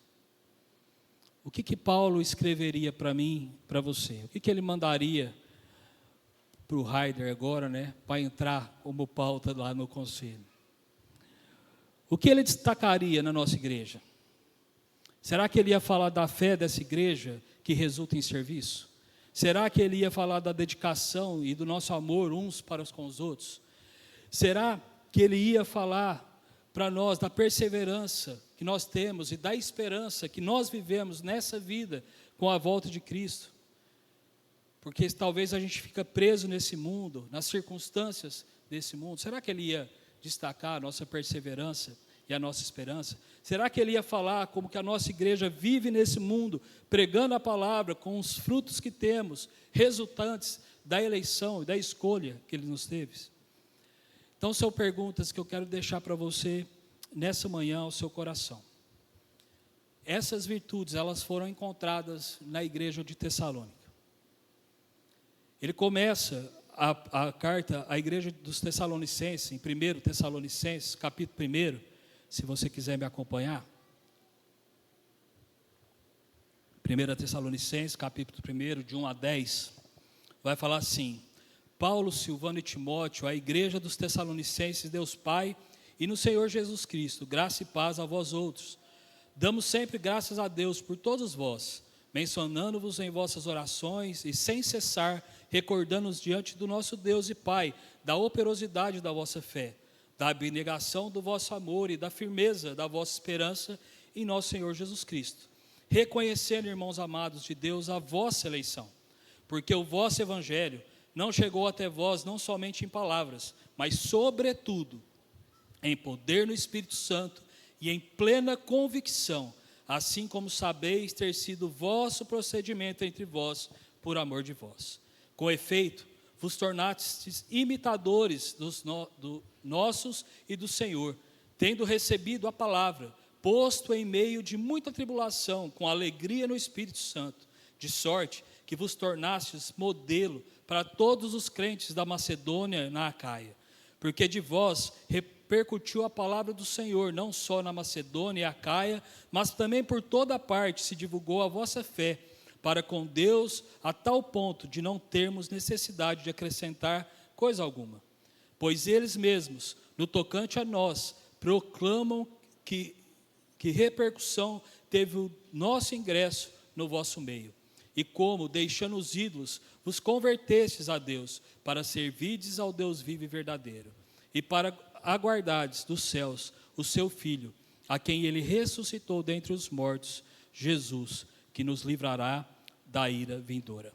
O que Paulo escreveria para mim, para você? O que ele mandaria para o Raider agora, né, para entrar como pauta lá no conselho? O que ele destacaria na nossa igreja? Será que ele ia falar da fé dessa igreja que resulta em serviço? Será que ele ia falar da dedicação e do nosso amor uns para com os outros? Será que ele ia falar para nós da perseverança que nós temos e da esperança que nós vivemos nessa vida com a volta de Cristo? Porque talvez a gente fica preso nesse mundo, nas circunstâncias desse mundo. Será que ele ia destacar a nossa perseverança e a nossa esperança? Será que ele ia falar como que a nossa igreja vive nesse mundo, pregando a palavra com os frutos que temos, resultantes da eleição e da escolha que ele nos teve? Então são perguntas que eu quero deixar para você nessa manhã ao seu coração. Essas virtudes, elas foram encontradas na igreja de Tessalônica. Ele começa a carta à igreja dos Tessalonicenses, em 1 Tessalonicenses, capítulo 1, se você quiser me acompanhar. 1 Tessalonicenses, capítulo 1, de 1 a 10, vai falar assim: Paulo, Silvano e Timóteo, a igreja dos Tessalonicenses, Deus Pai e no Senhor Jesus Cristo, graça e paz a vós outros. Damos sempre graças a Deus por todos vós, mencionando-vos em vossas orações e sem cessar, recordando-nos diante do nosso Deus e Pai, da operosidade da vossa fé, da abnegação do vosso amor e da firmeza da vossa esperança em nosso Senhor Jesus Cristo. Reconhecendo, irmãos amados de Deus, a vossa eleição, porque o vosso evangelho não chegou até vós não somente em palavras, mas sobretudo em poder no Espírito Santo e em plena convicção, assim como sabeis ter sido vosso procedimento entre vós, por amor de vós. Com efeito, vos tornastes imitadores dos nossos e do Senhor, tendo recebido a palavra, posto em meio de muita tribulação, com alegria no Espírito Santo, de sorte que vos tornastes modelo para todos os crentes da Macedônia e na Acaia, porque de vós repercutiu a palavra do Senhor, não só na Macedônia e Acaia, mas também por toda parte se divulgou a vossa fé, para com Deus, a tal ponto de não termos necessidade de acrescentar coisa alguma. Pois eles mesmos, no tocante a nós, proclamam que repercussão teve o nosso ingresso no vosso meio. E como, deixando os ídolos, vos convertestes a Deus, para servirdes ao Deus vivo e verdadeiro, e para aguardardes dos céus o seu Filho, a quem ele ressuscitou dentre os mortos, Jesus, que nos livrará da ira vindoura.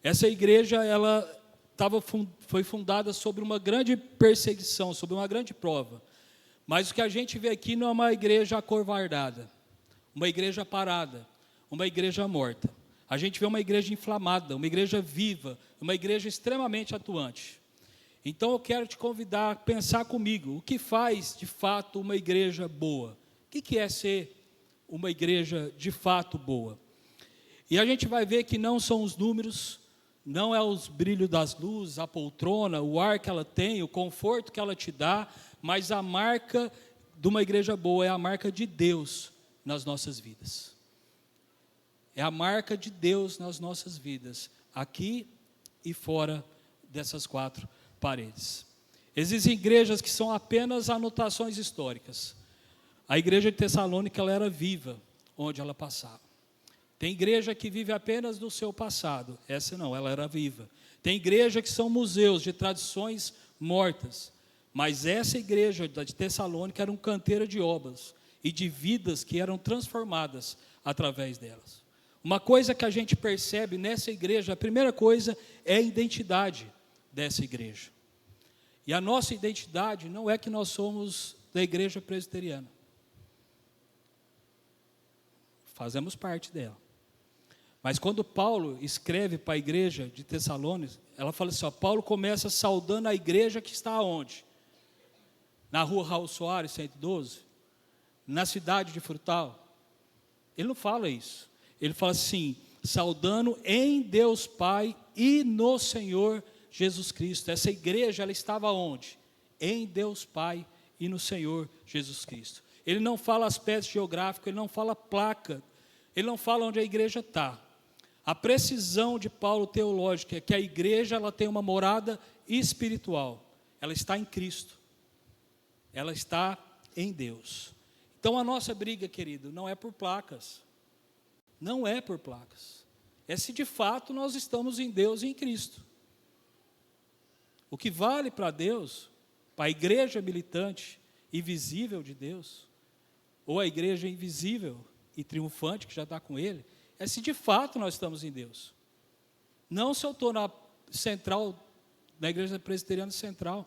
Essa igreja, ela foi fundada sobre uma grande perseguição, sobre uma grande prova. Mas o que a gente vê aqui não é uma igreja acovardada, uma igreja parada, uma igreja morta. A gente vê uma igreja inflamada, uma igreja viva, uma igreja extremamente atuante. Então eu quero te convidar a pensar comigo, o que faz de fato uma igreja boa? O que é ser uma igreja de fato boa? E a gente vai ver que não são os números, não é os brilhos das luzes, a poltrona, o ar que ela tem, o conforto que ela te dá, mas a marca de uma igreja boa é a marca de Deus nas nossas vidas. É a marca de Deus nas nossas vidas, aqui e fora dessas quatro paredes. Existem igrejas que são apenas anotações históricas. A igreja de Tessalônica, ela era viva onde ela passava. Tem igreja que vive apenas do seu passado, essa não, ela era viva. Tem igreja que são museus de tradições mortas, Mas essa igreja de Tessalônica era um canteiro de obras e de vidas que eram transformadas através delas. Uma coisa que a gente percebe nessa igreja, a primeira coisa é a identidade dessa igreja. E a nossa identidade não é que nós somos da igreja presbiteriana. Fazemos parte dela. Mas quando Paulo escreve para a igreja de Tessalônica, ela fala assim, ó, Paulo começa saudando a igreja que está onde? Na rua Raul Soares, 112, na cidade de Frutal. Ele não fala isso. Ele fala assim, saudando em Deus Pai e no Senhor Jesus Cristo. Essa igreja, ela estava onde? Em Deus Pai e no Senhor Jesus Cristo. Ele não fala aspecto geográfico, ele não fala placa, ele não fala onde a igreja está. A precisão de Paulo teológica é que a igreja ela tem uma morada espiritual. Ela está em Cristo. Ela está em Deus. Então a nossa briga, querido, não é por placas. Não é por placas. É se de fato nós estamos em Deus e em Cristo. O que vale para Deus, para a igreja militante e visível de Deus, ou a igreja invisível e triunfante que já está com Ele, é se de fato nós estamos em Deus. Não se eu estou na central, na igreja presbiteriana central,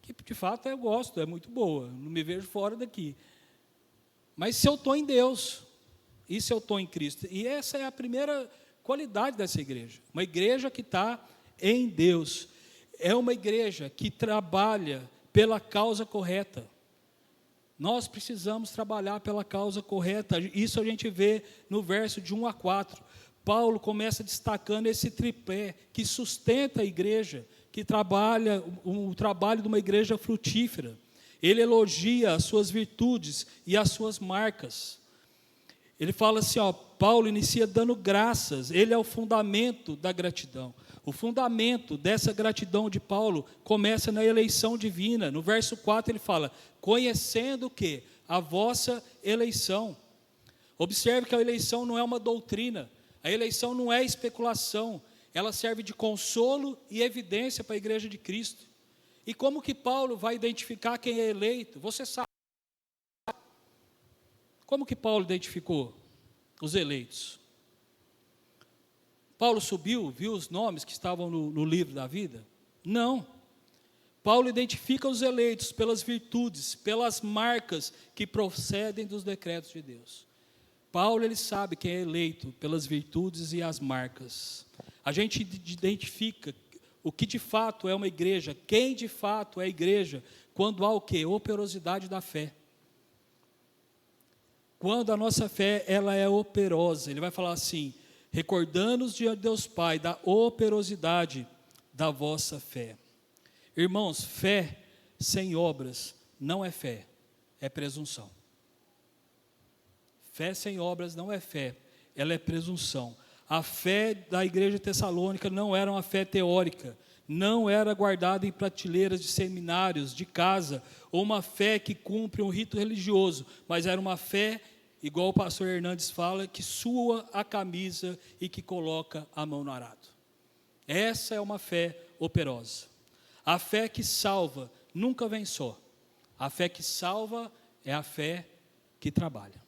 que de fato eu gosto, é muito boa, não me vejo fora daqui. Mas se eu estou em Deus, e se eu estou em Cristo, e essa é a primeira qualidade dessa igreja, uma igreja que está em Deus, é uma igreja que trabalha pela causa correta. Nós precisamos trabalhar pela causa correta. Isso a gente vê no verso de 1 a 4. Paulo começa destacando esse tripé que sustenta a igreja, que trabalha o trabalho de uma igreja frutífera. Ele elogia as suas virtudes e as suas marcas. Ele fala assim, ó, Paulo inicia dando graças, ele é o fundamento da gratidão. O fundamento dessa gratidão de Paulo começa na eleição divina. No verso 4 ele fala, conhecendo o quê? A vossa eleição. Observe que a eleição não é uma doutrina, a eleição não é especulação, ela serve de consolo e evidência para a igreja de Cristo. E como que Paulo vai identificar quem é eleito? Você sabe. Como que Paulo identificou os eleitos? Paulo subiu, viu os nomes que estavam no livro da vida? Não. Paulo identifica os eleitos pelas virtudes, pelas marcas que procedem dos decretos de Deus. Paulo, ele sabe quem é eleito pelas virtudes e as marcas. A gente identifica o que de fato é uma igreja, quem de fato é a igreja, quando há o quê? Operosidade da fé. Quando a nossa fé, ela é operosa, ele vai falar assim, recordando-nos de Deus Pai, da operosidade da vossa fé. Irmãos, fé sem obras não é fé, é presunção. Fé sem obras não é fé, ela é presunção. A fé da igreja tessalônica não era uma fé teórica, não era guardada em prateleiras de seminários, de casa, ou uma fé que cumpre um rito religioso, mas era uma fé, igual o pastor Hernandes fala, que sua a camisa e que coloca a mão no arado. Essa é uma fé operosa. A fé que salva nunca vem só. A fé que salva é a fé que trabalha.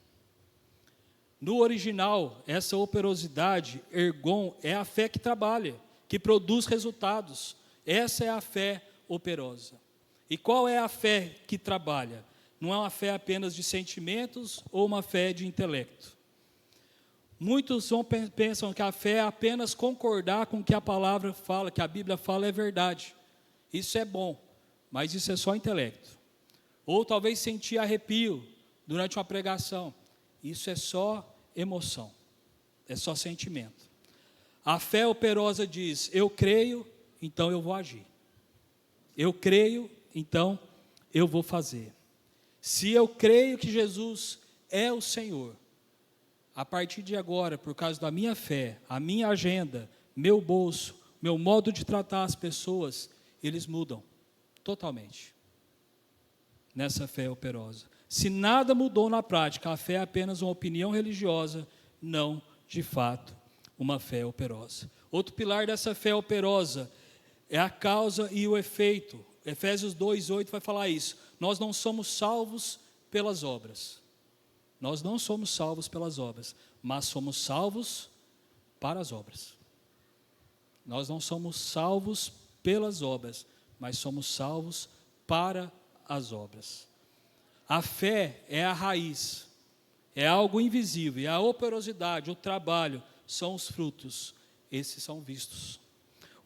No original, essa operosidade, ergon, é a fé que trabalha, que produz resultados. Essa é a fé operosa. E qual é a fé que trabalha? Não é uma fé apenas de sentimentos ou uma fé de intelecto. Muitos pensam que a fé é apenas concordar com o que a palavra fala, que a Bíblia fala é verdade. Isso é bom, mas isso é só intelecto. Ou talvez sentir arrepio durante uma pregação. Isso é só emoção, é só sentimento. A fé operosa diz, eu creio, então eu vou agir. Eu creio, então eu vou fazer. Se eu creio que Jesus é o Senhor, a partir de agora, por causa da minha fé, a minha agenda, meu bolso, meu modo de tratar as pessoas, eles mudam totalmente nessa fé operosa. Se nada mudou na prática, a fé é apenas uma opinião religiosa, não, de fato, uma fé operosa. Outro pilar dessa fé operosa é a causa e o efeito, Efésios 2:8 vai falar isso. Nós não somos salvos pelas obras. Nós não somos salvos pelas obras, mas somos salvos para as obras. Nós não somos salvos pelas obras, mas somos salvos para as obras. A fé é a raiz, é algo invisível, e a operosidade, o trabalho, são os frutos. Esses são vistos.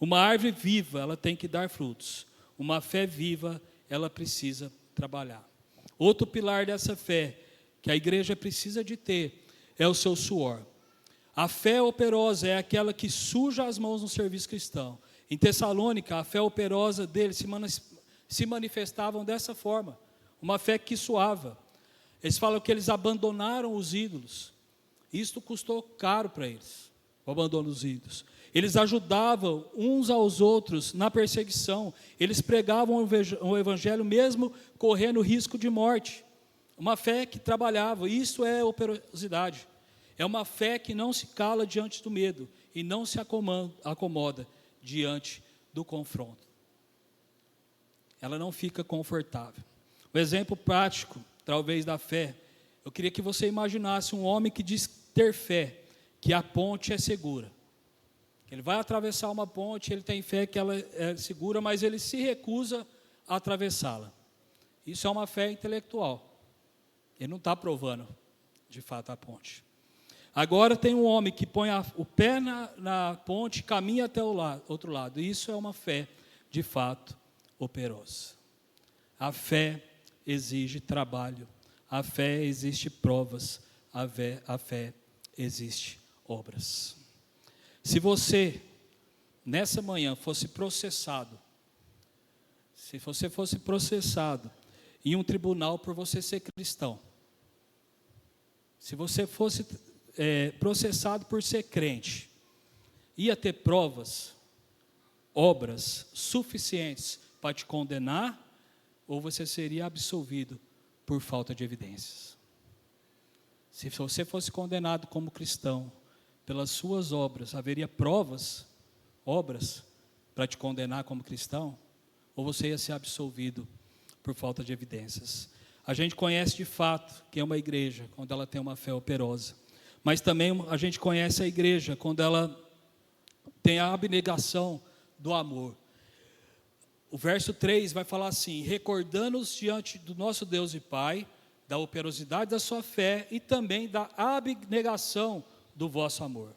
Uma árvore viva, ela tem que dar frutos. Uma fé viva, ela precisa trabalhar. Outro pilar dessa fé, que a igreja precisa de ter, é o seu suor. A fé operosa é aquela que suja as mãos no serviço cristão. Em Tessalônica, a fé operosa deles se manifestavam dessa forma. Uma fé que suava. Eles falam que eles abandonaram os ídolos. Isto custou caro para eles, o abandono dos ídolos. Eles ajudavam uns aos outros na perseguição. Eles pregavam o evangelho mesmo correndo risco de morte. Uma fé que trabalhava. Isso é operosidade. É uma fé que não se cala diante do medo e não se acomoda diante do confronto. Ela não fica confortável. O exemplo prático, talvez, da fé, eu queria que você imaginasse um homem que diz ter fé, que a ponte é segura. Ele vai atravessar uma ponte, ele tem fé que ela é segura, mas ele se recusa a atravessá-la. Isso é uma fé intelectual. Ele não está provando, de fato, a ponte. Agora tem um homem que põe o pé na ponte e caminha até o outro lado. Isso é uma fé, de fato, operosa. A fé exige trabalho. A fé exige provas. A fé exige obras. Se você, nessa manhã, fosse processado, se você fosse processado em um tribunal por você ser cristão, se você fosse processado por ser crente, ia ter provas, obras suficientes para te condenar, ou você seria absolvido por falta de evidências? Se você fosse condenado como cristão, pelas suas obras, haveria obras, para te condenar como cristão, ou você ia ser absolvido por falta de evidências? A gente conhece de fato que é uma igreja, quando ela tem uma fé operosa, mas também a gente conhece a igreja, quando ela tem a abnegação do amor. O verso 3 vai falar assim: recordando-os diante do nosso Deus e Pai, da operosidade da sua fé e também da abnegação do vosso amor.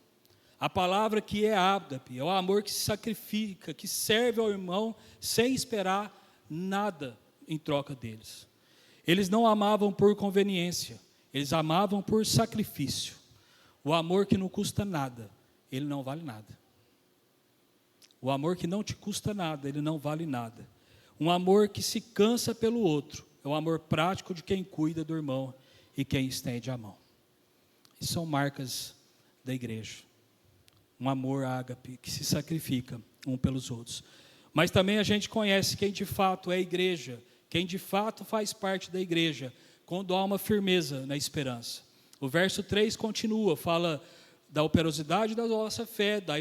A palavra que é ágape, é o amor que se sacrifica, que serve ao irmão sem esperar nada em troca deles. Eles não amavam por conveniência, eles amavam por sacrifício. O amor que não custa nada, ele não vale nada. O amor que não te custa nada, ele não vale nada. Um amor que se cansa pelo outro, é o amor prático de quem cuida do irmão e quem estende a mão. E são marcas da igreja. Um amor ágape que se sacrifica um pelos outros. Mas também a gente conhece quem de fato é a igreja, quem de fato faz parte da igreja, quando há uma firmeza na esperança. O verso 3 continua, fala da operosidade da vossa fé, da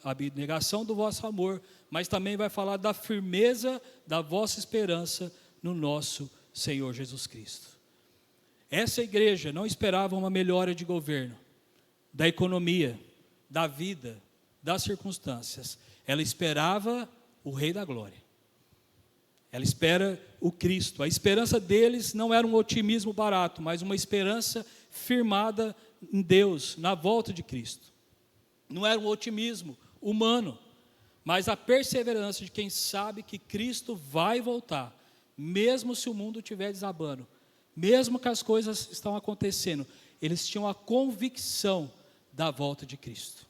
abnegação do vosso amor, mas também vai falar da firmeza da vossa esperança no nosso Senhor Jesus Cristo. Essa igreja não esperava uma melhora de governo, da economia, da vida, das circunstâncias. Ela esperava o Rei da Glória. Ela espera o Cristo. A esperança deles não era um otimismo barato, mas uma esperança firmada em Deus, na volta de Cristo. Não era um otimismo humano, mas a perseverança de quem sabe que Cristo vai voltar, mesmo se o mundo estiver desabando, mesmo que as coisas estão acontecendo. Eles tinham a convicção da volta de Cristo.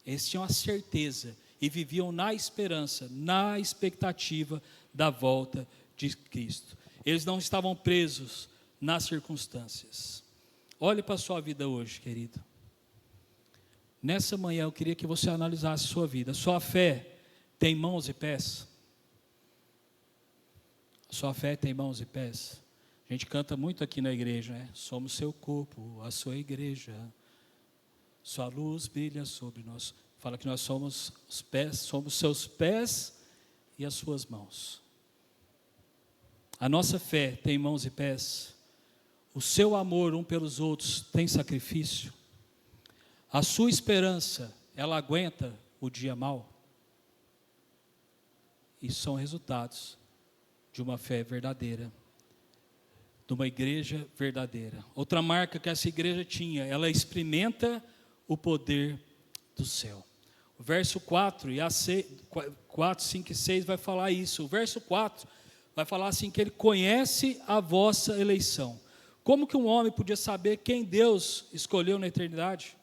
Eles tinham a certeza e viviam na esperança, na expectativa da volta de Cristo. Eles não estavam presos nas circunstâncias. Olhe para a sua vida hoje, querido. Nessa manhã eu queria que você analisasse a sua vida. Sua fé tem mãos e pés? A sua fé tem mãos e pés? A gente canta muito aqui na igreja, né? Somos seu corpo, a sua igreja. Sua luz brilha sobre nós. Fala que nós somos os pés, somos seus pés e as suas mãos. A nossa fé tem mãos e pés? O seu amor um pelos outros tem sacrifício? A sua esperança, ela aguenta o dia mau? Isso são resultados de uma fé verdadeira, de uma igreja verdadeira. Outra marca que essa igreja tinha, ela experimenta o poder do céu. O verso 4, 5 e 6 vai falar isso. O verso 4 vai falar assim, que ele conhece a vossa eleição. Como que um homem podia saber quem Deus escolheu na eternidade?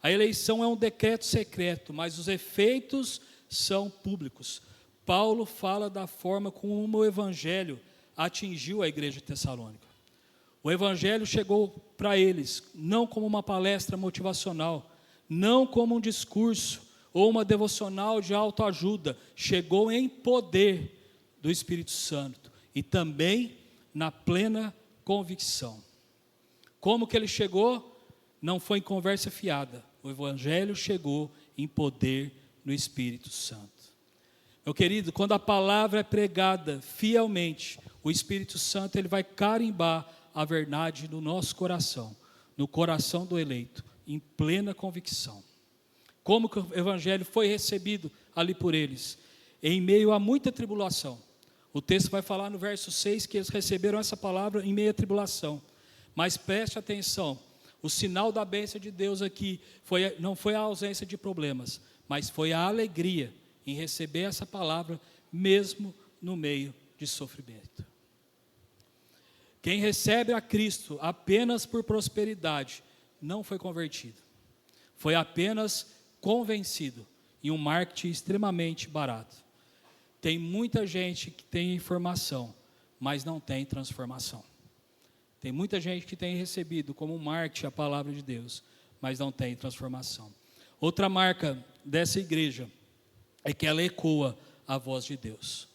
A eleição é um decreto secreto, mas os efeitos são públicos. Paulo fala da forma como o evangelho atingiu a igreja de Tessalônica. O evangelho chegou para eles, não como uma palestra motivacional, não como um discurso ou uma devocional de autoajuda, chegou em poder do Espírito Santo e também na plena convicção. Como que ele chegou? Não foi em conversa fiada. O evangelho chegou em poder no Espírito Santo. Meu querido, quando a palavra é pregada fielmente, o Espírito Santo ele vai carimbar a verdade no nosso coração, no coração do eleito, em plena convicção. Como que o evangelho foi recebido ali por eles? Em meio a muita tribulação. O texto vai falar no verso 6 que eles receberam essa palavra em meio à tribulação. Mas preste atenção, o sinal da bênção de Deus aqui não foi a ausência de problemas, mas foi a alegria em receber essa palavra, mesmo no meio de sofrimento. Quem recebe a Cristo apenas por prosperidade, não foi convertido. Foi apenas convencido em um marketing extremamente barato. Tem muita gente que tem informação, mas não tem transformação. Tem muita gente que tem recebido como marketing a palavra de Deus, mas não tem transformação. Outra marca dessa igreja é que ela ecoa a voz de Deus.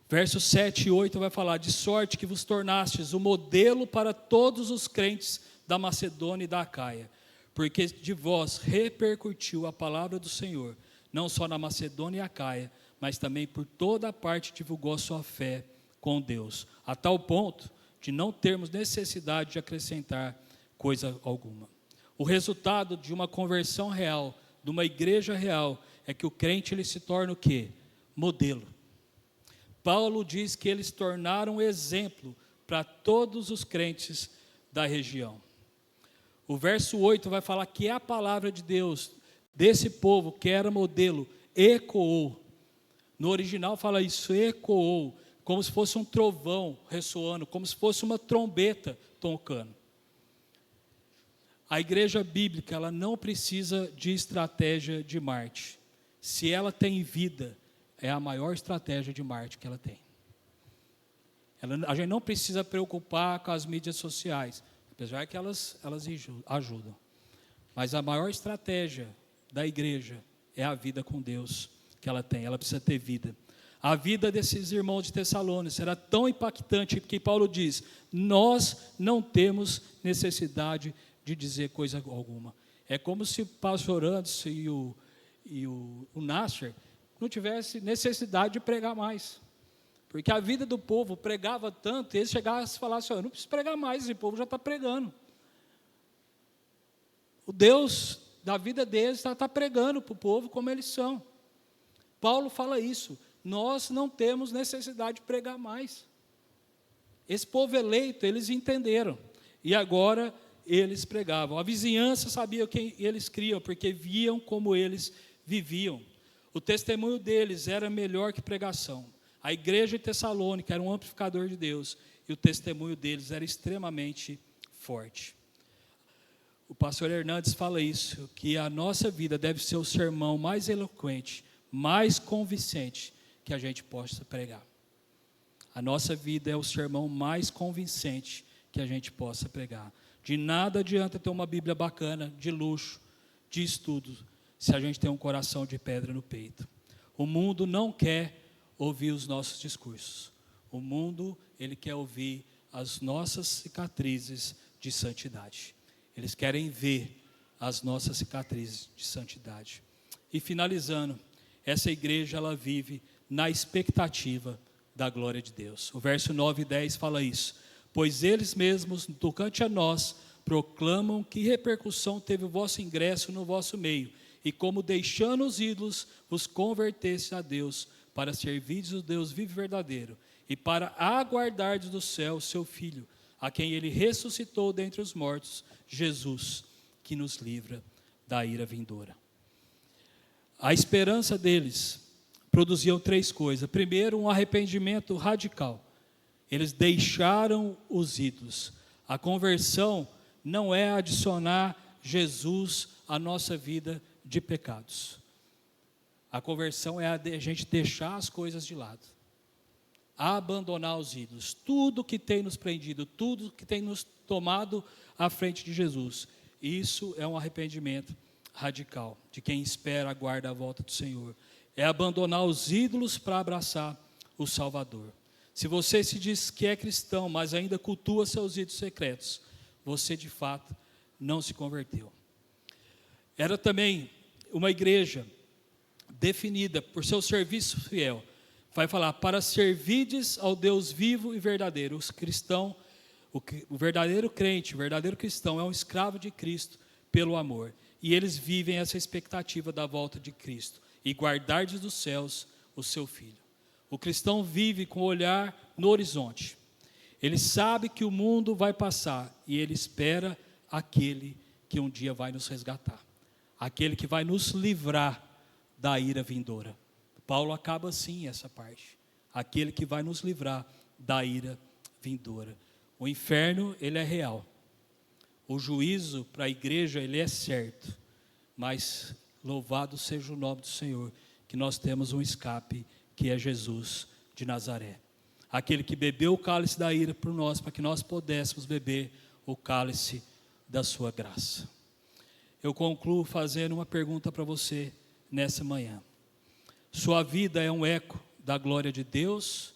Versos 7 e 8 vai falar: de sorte que vos tornastes o modelo para todos os crentes da Macedônia e da Acaia, porque de vós repercutiu a palavra do Senhor, não só na Macedônia e Acaia, mas também por toda a parte divulgou a sua fé com Deus, a tal ponto de não termos necessidade de acrescentar coisa alguma. O resultado de uma conversão real, de uma igreja real, é que o crente ele se torna o quê? Modelo. Paulo diz que eles tornaram exemplo para todos os crentes da região. O verso 8 vai falar que a palavra de Deus, desse povo que era modelo, ecoou. No original fala isso, ecoou, como se fosse um trovão ressoando, como se fosse uma trombeta tocando. A igreja bíblica, ela não precisa de estratégia de marketing. Se ela tem vida, é a maior estratégia de marketing que ela tem. A gente não precisa preocupar com as mídias sociais, apesar que elas ajudam. Mas a maior estratégia da igreja é a vida com Deus que ela tem, ela precisa ter vida. A vida desses irmãos de Tessalônica era tão impactante que Paulo diz: nós não temos necessidade de dizer coisa alguma. É como se o pastor Anderson e o Nasser não tivesse necessidade de pregar mais. Porque a vida do povo pregava tanto, e eles chegavam a falar assim: eu não preciso pregar mais, esse povo já está pregando. O Deus da vida deles está pregando para o povo como eles são. Paulo fala isso, nós não temos necessidade de pregar mais. Esse povo eleito, eles entenderam, e agora eles pregavam. A vizinhança sabia quem eles criam, porque viam como eles viviam. O testemunho deles era melhor que pregação. A igreja de Tessalônica era um amplificador de Deus, e o testemunho deles era extremamente forte. O pastor Hernandes fala isso, que a nossa vida deve ser o sermão mais eloquente, mais convincente que a gente possa pregar. A nossa vida é o sermão mais convincente que a gente possa pregar. De nada adianta ter uma Bíblia bacana, de luxo, de estudo, se a gente tem um coração de pedra no peito. O mundo não quer ouvir os nossos discursos. O mundo, ele quer ouvir as nossas cicatrizes de santidade. Eles querem ver as nossas cicatrizes de santidade. E finalizando, essa igreja, ela vive na expectativa da glória de Deus. O verso 9 e 10 fala isso. Pois eles mesmos, tocante a nós, proclamam que repercussão teve o vosso ingresso no vosso meio, e como deixando os ídolos, vos convertesse a Deus, para servirdes o Deus vivo e verdadeiro, e para aguardardes do céu o seu Filho, a quem ele ressuscitou dentre os mortos, Jesus, que nos livra da ira vindoura. A esperança deles produziu 3 coisas. Primeiro, um arrependimento radical. Eles deixaram os ídolos. A conversão não é adicionar Jesus à nossa vida de pecados. A conversão é a gente deixar as coisas de lado, abandonar os ídolos, tudo que tem nos prendido, tudo que tem nos tomado à frente de Jesus. Isso é um arrependimento radical de quem espera, aguarda a volta do Senhor. É abandonar os ídolos para abraçar o Salvador. Se você se diz que é cristão, mas ainda cultua seus ídolos secretos, você de fato não se converteu. Era também uma igreja definida por seu serviço fiel. Vai falar, para servirdes ao Deus vivo e verdadeiro. Os cristãos, o verdadeiro crente, o verdadeiro cristão é um escravo de Cristo pelo amor. E eles vivem essa expectativa da volta de Cristo. E guardardes dos céus o seu Filho. O cristão vive com o olhar no horizonte. Ele sabe que o mundo vai passar e ele espera aquele que um dia vai nos resgatar. Aquele que vai nos livrar da ira vindoura. Paulo acaba assim essa parte. Aquele que vai nos livrar da ira vindoura. O inferno, ele é real. O juízo para a igreja, ele é certo. Mas louvado seja o nome do Senhor, que nós temos um escape, que é Jesus de Nazaré. Aquele que bebeu o cálice da ira por nós, para que nós pudéssemos beber o cálice da sua graça. Eu concluo fazendo uma pergunta para você nessa manhã. Sua vida é um eco da glória de Deus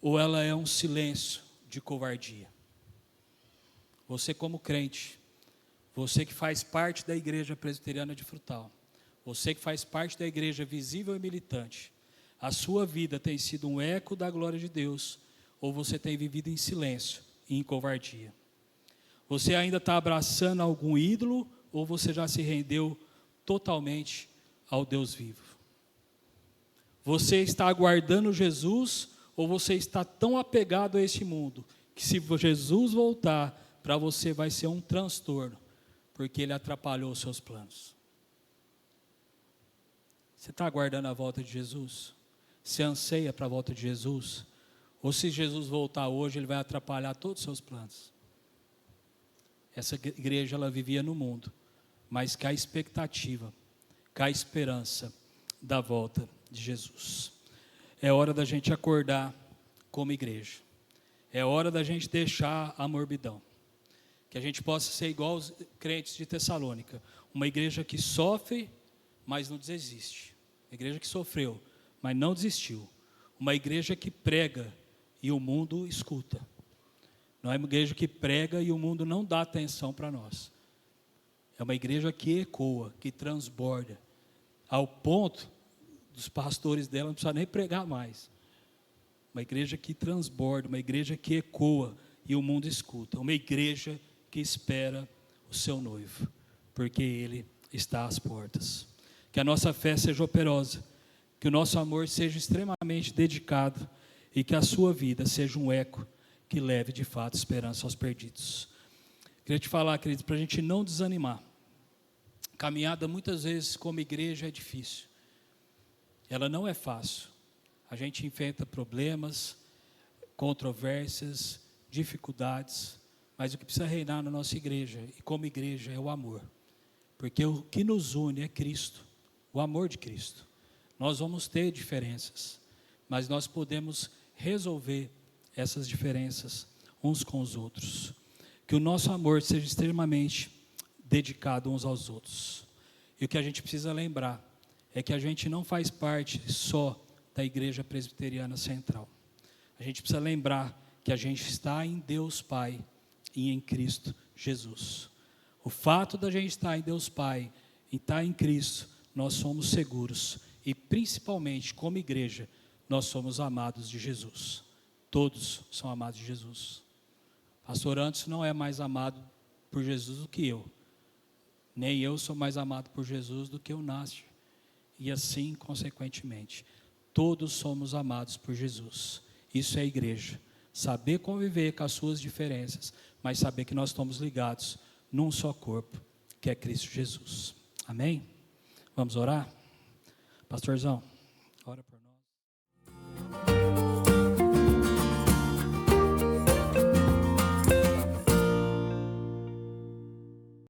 ou ela é um silêncio de covardia? Você como crente, você que faz parte da igreja presbiteriana de Frutal, você que faz parte da igreja visível e militante, a sua vida tem sido um eco da glória de Deus ou você tem vivido em silêncio e em covardia? Você ainda está abraçando algum ídolo ou você já se rendeu totalmente ao Deus vivo? Você está aguardando Jesus ou você está tão apegado a este mundo que se Jesus voltar, para você vai ser um transtorno, porque ele atrapalhou os seus planos? Você está aguardando a volta de Jesus? Você anseia para a volta de Jesus? Ou se Jesus voltar hoje, ele vai atrapalhar todos os seus planos? Essa igreja, ela vivia no mundo, mas com a expectativa, com a esperança da volta de Jesus. É hora da gente acordar como igreja. É hora da gente deixar a morbidão. Que a gente possa ser igual aos crentes de Tessalônica. Uma igreja que sofre, mas não desiste. Uma igreja que sofreu, mas não desistiu. Uma igreja que prega e o mundo escuta. Não é uma igreja que prega e o mundo não dá atenção para nós. É uma igreja que ecoa, que transborda, ao ponto dos pastores dela não precisam nem pregar mais. Uma igreja que transborda, uma igreja que ecoa e o mundo escuta. Uma igreja que espera o seu noivo, porque ele está às portas. Que a nossa fé seja operosa, que o nosso amor seja extremamente dedicado e que a sua vida seja um eco que leve de fato esperança aos perdidos. Queria te falar, queridos, para a gente não desanimar. Caminhada muitas vezes como igreja é difícil. Ela não é fácil. A gente enfrenta problemas, controvérsias, dificuldades, mas o que precisa reinar na nossa igreja, e como igreja, é o amor. Porque o que nos une é Cristo, o amor de Cristo. Nós vamos ter diferenças, mas nós podemos resolver essas diferenças uns com os outros. Que o nosso amor seja extremamente dedicado uns aos outros. E o que a gente precisa lembrar é que a gente não faz parte só da Igreja Presbiteriana Central. A gente precisa lembrar que a gente está em Deus Pai e em Cristo Jesus. O fato da gente estar em Deus Pai e estar em Cristo, nós somos seguros e principalmente como igreja, nós somos amados de Jesus. Todos são amados de Jesus. Pastor Anderson não é mais amado por Jesus do que eu. Nem eu sou mais amado por Jesus do que o Nácio. E assim, consequentemente, todos somos amados por Jesus. Isso é a igreja. Saber conviver com as suas diferenças, mas saber que nós estamos ligados num só corpo, que é Cristo Jesus. Amém? Vamos orar? Pastorzão, ora por nós.